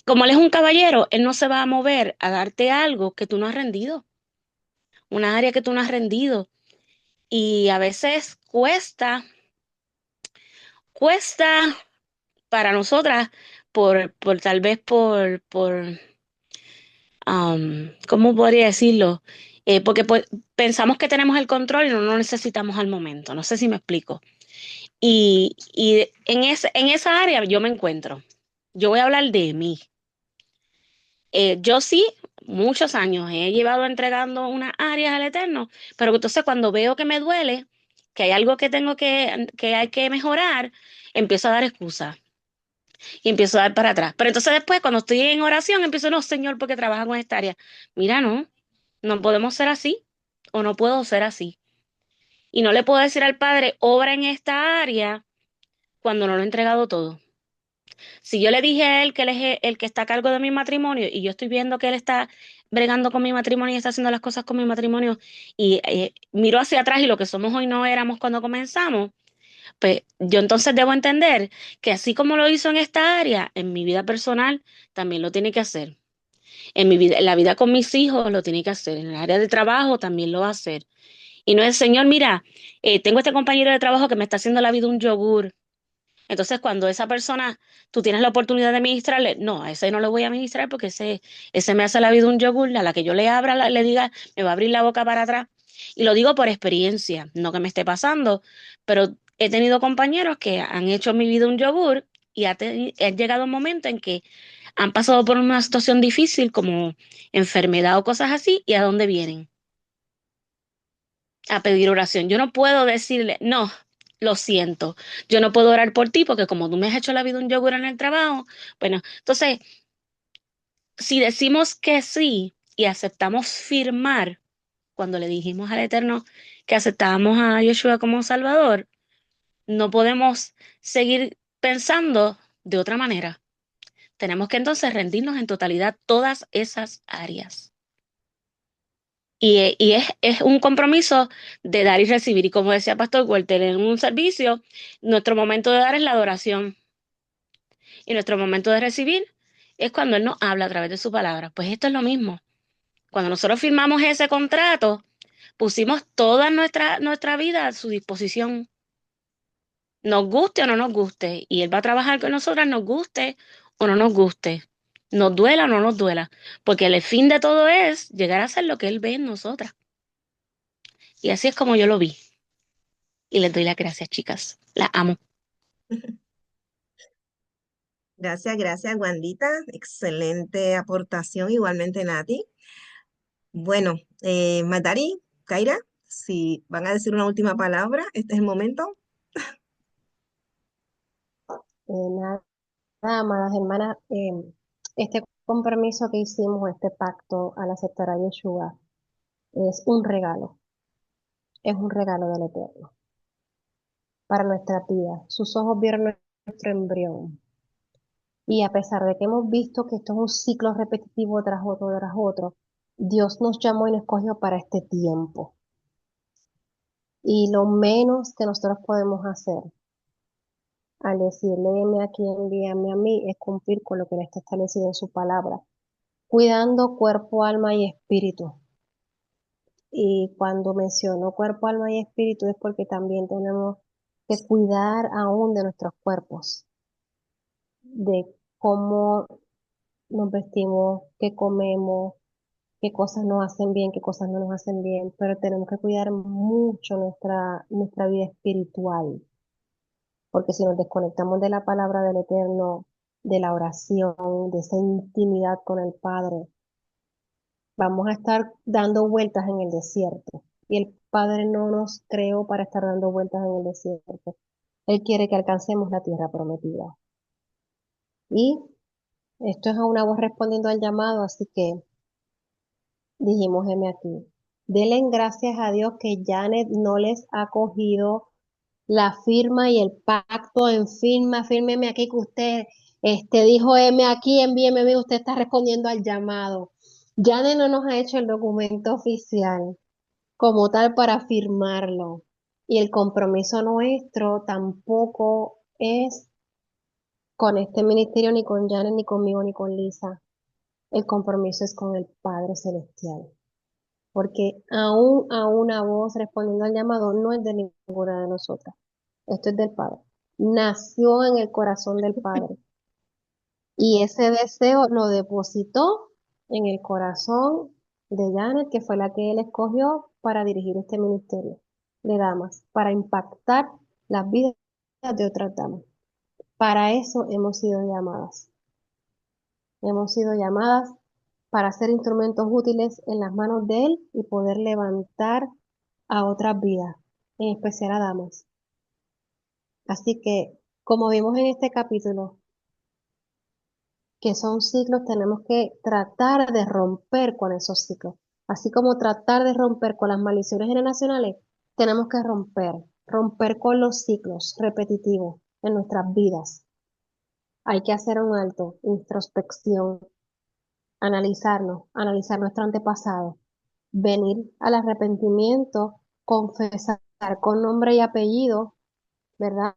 como Él es un caballero, Él no se va a mover a darte algo que tú no has rendido, una área que tú no has rendido. Y a veces cuesta para nosotras por tal vez ¿cómo podría decirlo? Porque pues, pensamos que tenemos el control y no lo necesitamos al momento. No sé si me explico. Y en esa área yo me encuentro. Yo voy a hablar de mí. Yo sí, muchos años he llevado entregando unas áreas al Eterno, pero entonces cuando veo que me duele, que hay algo que tengo que hay que mejorar, empiezo a dar excusas y empiezo a dar para atrás. Pero entonces después, cuando estoy en oración, empiezo, no, Señor, porque trabaja con esta área. Mira, no podemos ser así o no puedo ser así. Y no le puedo decir al Padre, obra en esta área cuando no lo he entregado todo. Si yo le dije a él que él es el que está a cargo de mi matrimonio y yo estoy viendo que él está bregando con mi matrimonio y está haciendo las cosas con mi matrimonio y miro hacia atrás y lo que somos hoy no éramos cuando comenzamos, pues yo entonces debo entender que así como lo hizo en esta área, en mi vida personal también lo tiene que hacer. En mi vida, en la vida con mis hijos lo tiene que hacer. En el área de trabajo también lo va a hacer. Y no es, Señor, mira, tengo este compañero de trabajo que me está haciendo la vida un yogur. Entonces, cuando esa persona, tú tienes la oportunidad de ministrarle, no, a ese no lo voy a ministrar porque ese me hace la vida un yogur, a la que yo le abra, le diga, me va a abrir la boca para atrás. Y lo digo por experiencia, no que me esté pasando, pero he tenido compañeros que han hecho mi vida un yogur y ha llegado un momento en que han pasado por una situación difícil como enfermedad o cosas así, ¿y a dónde vienen? A pedir oración. Yo no puedo decirle, no, lo siento, yo no puedo orar por ti porque como tú me has hecho la vida un yogur en el trabajo, bueno, entonces, si decimos que sí y aceptamos firmar, cuando le dijimos al Eterno que aceptábamos a Yeshua como Salvador, no podemos seguir pensando de otra manera. Tenemos que entonces rendirnos en totalidad todas esas áreas. Y es un compromiso de dar y recibir. Y como decía Pastor Walter, en un servicio, nuestro momento de dar es la adoración. Y nuestro momento de recibir es cuando Él nos habla a través de su palabra. Pues esto es lo mismo. Cuando nosotros firmamos ese contrato, pusimos toda nuestra vida a su disposición. Nos guste o no nos guste. Y Él va a trabajar con nosotras, nos guste o no nos guste. Nos duela o no nos duela. Porque el fin de todo es llegar a ser lo que Él ve en nosotras. Y así es como yo lo vi. Y les doy las gracias, chicas. Las amo. Gracias, gracias, Wandita. Excelente aportación, igualmente, Nati. Bueno, Matari, Kaira, si van a decir una última palabra, este es el momento. Nada, amadas hermanas, este compromiso que hicimos, este pacto al aceptar a Yeshua, es un regalo del Eterno para nuestra vida. Sus ojos vieron nuestro embrión. Y a pesar de que hemos visto que esto es un ciclo repetitivo tras otro, Dios nos llamó y nos escogió para este tiempo. Y lo menos que nosotros podemos hacer al decirle, heme aquí, envíame a mí, es cumplir con lo que Él está establecido en su palabra, cuidando cuerpo, alma y espíritu. Y cuando menciono cuerpo, alma y espíritu es porque también tenemos que cuidar aún de nuestros cuerpos, de cómo nos vestimos, qué comemos, qué cosas nos hacen bien, qué cosas no nos hacen bien, pero tenemos que cuidar mucho nuestra vida espiritual, porque si nos desconectamos de la palabra del Eterno, de la oración, de esa intimidad con el Padre, vamos a estar dando vueltas en el desierto. Y el Padre no nos creó para estar dando vueltas en el desierto. Él quiere que alcancemos la tierra prometida. Y esto es a una voz respondiendo al llamado, así que dijimos, heme aquí. Denle gracias a Dios que Janet no les ha cogido la firma y el pacto en firma, fírmeme aquí que usted dijo, heme aquí, envíeme a mí, usted está respondiendo al llamado. Janet no nos ha hecho el documento oficial como tal para firmarlo. Y el compromiso nuestro tampoco es con este ministerio, ni con Janet, ni conmigo, ni con Lisa. El compromiso es con el Padre Celestial. Porque aún a una voz respondiendo al llamado no es de ninguna de nosotras. Esto es del Padre. Nació en el corazón del Padre. Y ese deseo lo depositó en el corazón de Janet, que fue la que él escogió para dirigir este ministerio de damas, para impactar las vidas de otras damas. Para eso hemos sido llamadas. Hemos sido llamadas para ser instrumentos útiles en las manos de Él y poder levantar a otras vidas, en especial a damas. Así que, como vimos en este capítulo, que son ciclos, tenemos que tratar de romper con esos ciclos. Así como tratar de romper con las maldiciones generacionales, tenemos que romper con los ciclos repetitivos en nuestras vidas. Hay que hacer un alto, introspección, analizarnos, analizar nuestro antepasado, venir al arrepentimiento, confesar con nombre y apellido, ¿verdad?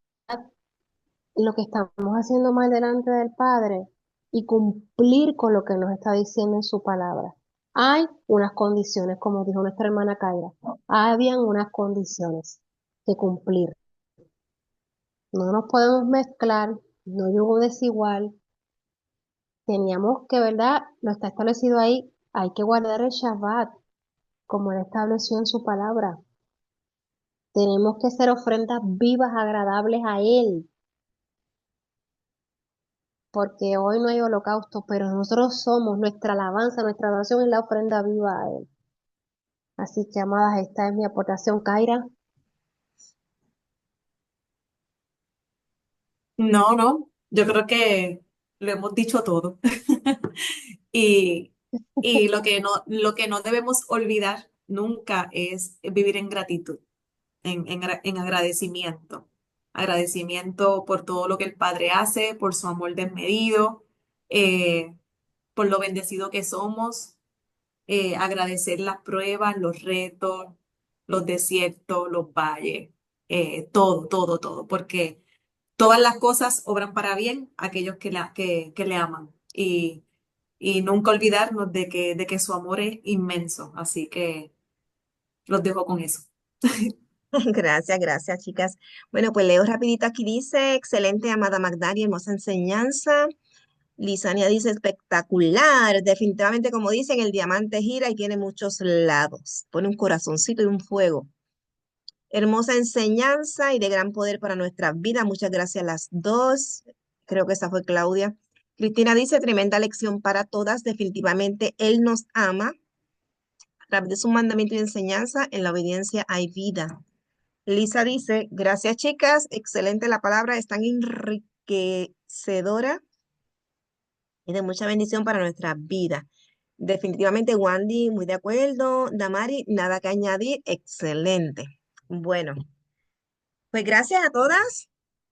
Lo que estamos haciendo mal delante del Padre y cumplir con lo que nos está diciendo en su palabra. Hay unas condiciones, como dijo nuestra hermana Kaira, habían unas condiciones que cumplir. No nos podemos mezclar, no yugo desigual. Teníamos que, ¿verdad? Lo está establecido ahí, hay que guardar el Shabbat, como él estableció en su palabra. Tenemos que hacer ofrendas vivas, agradables a él, porque hoy no hay holocausto, pero nosotros somos nuestra alabanza, nuestra adoración es la ofrenda viva a él. Así que, amadas, esta es mi aportación, Kaira. No, no, yo creo que lo hemos dicho todo. Y, y lo que no debemos olvidar nunca es vivir en gratitud, en agradecimiento. Agradecimiento por todo lo que el Padre hace, por su amor desmedido, eh, por lo bendecido que somos. Agradecer las pruebas, los retos, los desiertos, los valles, todo, todo, todo, porque todas las cosas obran para bien a aquellos que le aman. Y nunca olvidarnos de que su amor es inmenso. Así que los dejo con eso. Gracias, gracias, chicas. Bueno, pues leo rapidito aquí dice, excelente, amada Magdari, hermosa enseñanza. Lisania dice, espectacular. Definitivamente, como dicen, el diamante gira y tiene muchos lados. Pone un corazoncito y un fuego. Hermosa enseñanza y de gran poder para nuestra vida. Muchas gracias a las dos. Creo que esa fue Claudia. Cristina dice, tremenda lección para todas. Definitivamente, Él nos ama. A través de su mandamiento y enseñanza, en la obediencia hay vida. Lisa dice, gracias chicas, excelente la palabra, es tan enriquecedora y de mucha bendición para nuestra vida. Definitivamente, Wandy, muy de acuerdo. Damari, nada que añadir, excelente. Bueno, pues gracias a todas,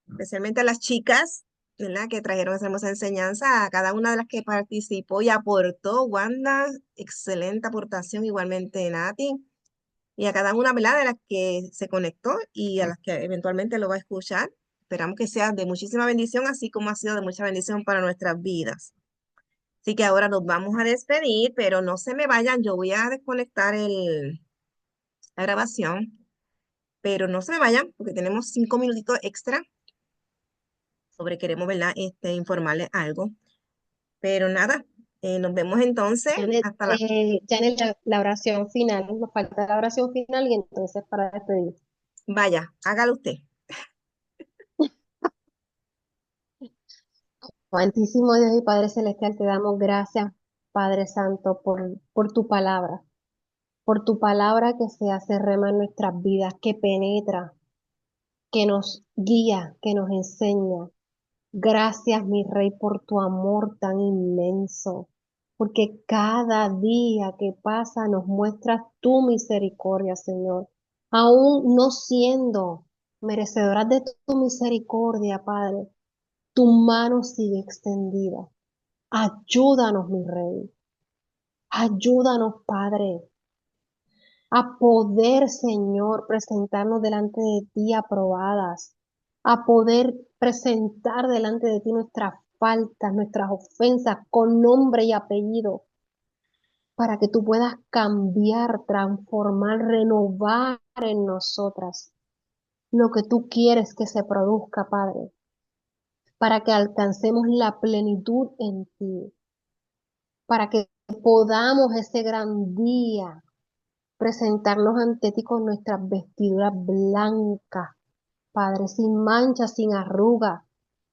especialmente a las chicas, ¿verdad? Que trajeron esa hermosa enseñanza, a cada una de las que participó y aportó. Wanda, excelente aportación, igualmente Nati, y a cada una, ¿verdad? De las que se conectó y a las que eventualmente lo va a escuchar. Esperamos que sea de muchísima bendición, así como ha sido de mucha bendición para nuestras vidas. Así que ahora nos vamos a despedir, pero no se me vayan, yo voy a desconectar la grabación, pero no se me vayan porque tenemos 5 minutitos extra sobre queremos, ¿verdad? Informarles algo. Pero nada, nos vemos entonces Janet, hasta la... Janet, la oración final, nos falta la oración final y entonces para despedir. Vaya, hágalo usted. Amantísimo Dios y Padre Celestial, te damos gracias, Padre Santo, por tu palabra que se hace rema en nuestras vidas, que penetra, que nos guía, que nos enseña. Gracias, mi Rey, por tu amor tan inmenso, porque cada día que pasa nos muestras tu misericordia, Señor, aún no siendo merecedoras de tu misericordia, Padre. Tu mano sigue extendida. Ayúdanos, mi Rey. Ayúdanos, Padre, a poder, Señor, presentarnos delante de ti aprobadas, a poder presentar delante de ti nuestras faltas, nuestras ofensas con nombre y apellido, para que tú puedas cambiar, transformar, renovar en nosotras lo que tú quieres que se produzca, Padre, para que alcancemos la plenitud en ti, para que podamos ese gran día presentarnos ante ti con nuestras vestiduras blancas, Padre, sin mancha, sin arruga,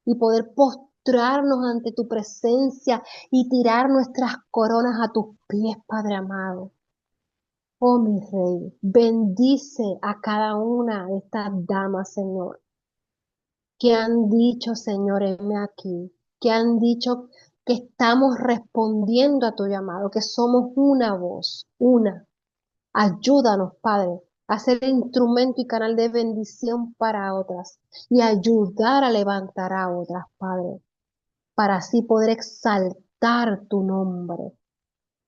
y poder postrarnos ante tu presencia y tirar nuestras coronas a tus pies, Padre amado. Oh, mi Rey, bendice a cada una de estas damas, Señor, que han dicho, Señor, heme aquí, que han dicho que estamos respondiendo a tu llamado, que somos una voz, una. Ayúdanos, Padre, a ser instrumento y canal de bendición para otras y ayudar a levantar a otras, Padre. para así poder exaltar tu nombre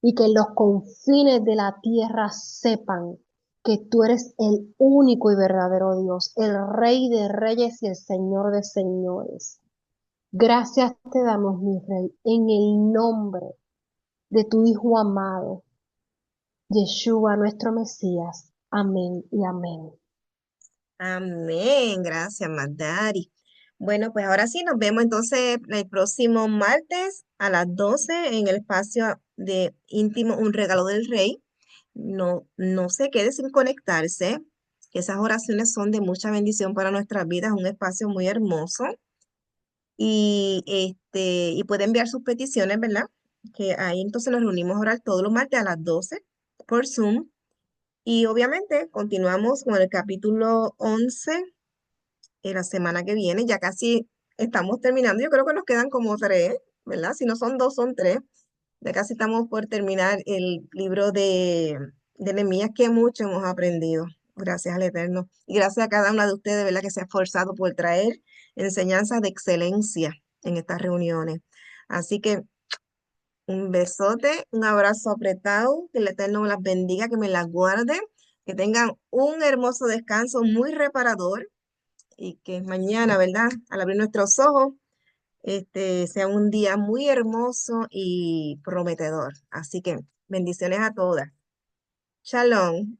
y que los confines de la tierra sepan que tú eres el único y verdadero Dios, el Rey de reyes y el Señor de señores. Gracias te damos, mi Rey, en el nombre de tu Hijo amado, Yeshua, nuestro Mesías. Amén y amén. Amén, gracias, Magdari. Bueno, pues ahora sí, nos vemos entonces el próximo martes a las 12 en el espacio de íntimo Un Regalo del Rey. No se quede sin conectarse, que esas oraciones son de mucha bendición para nuestras vidas, un espacio muy hermoso. Y puede enviar sus peticiones, ¿verdad? Que ahí entonces nos reunimos a orar todos los martes a las 12 por Zoom. Y obviamente continuamos con el capítulo 11 en la semana que viene. Ya casi estamos terminando. Yo creo que nos quedan como 3, ¿verdad? Si no son 2, son 3. Ya casi estamos por terminar el libro de Nehemías, que mucho hemos aprendido. Gracias al Eterno. Y gracias a cada una de ustedes, ¿verdad? Que se ha esforzado por traer enseñanzas de excelencia en estas reuniones. Así que un besote, un abrazo apretado, que el Eterno me las bendiga, que me las guarde, que tengan un hermoso descanso muy reparador y que mañana, ¿verdad? Al abrir nuestros ojos, sea un día muy hermoso y prometedor. Así que bendiciones a todas. Shalom.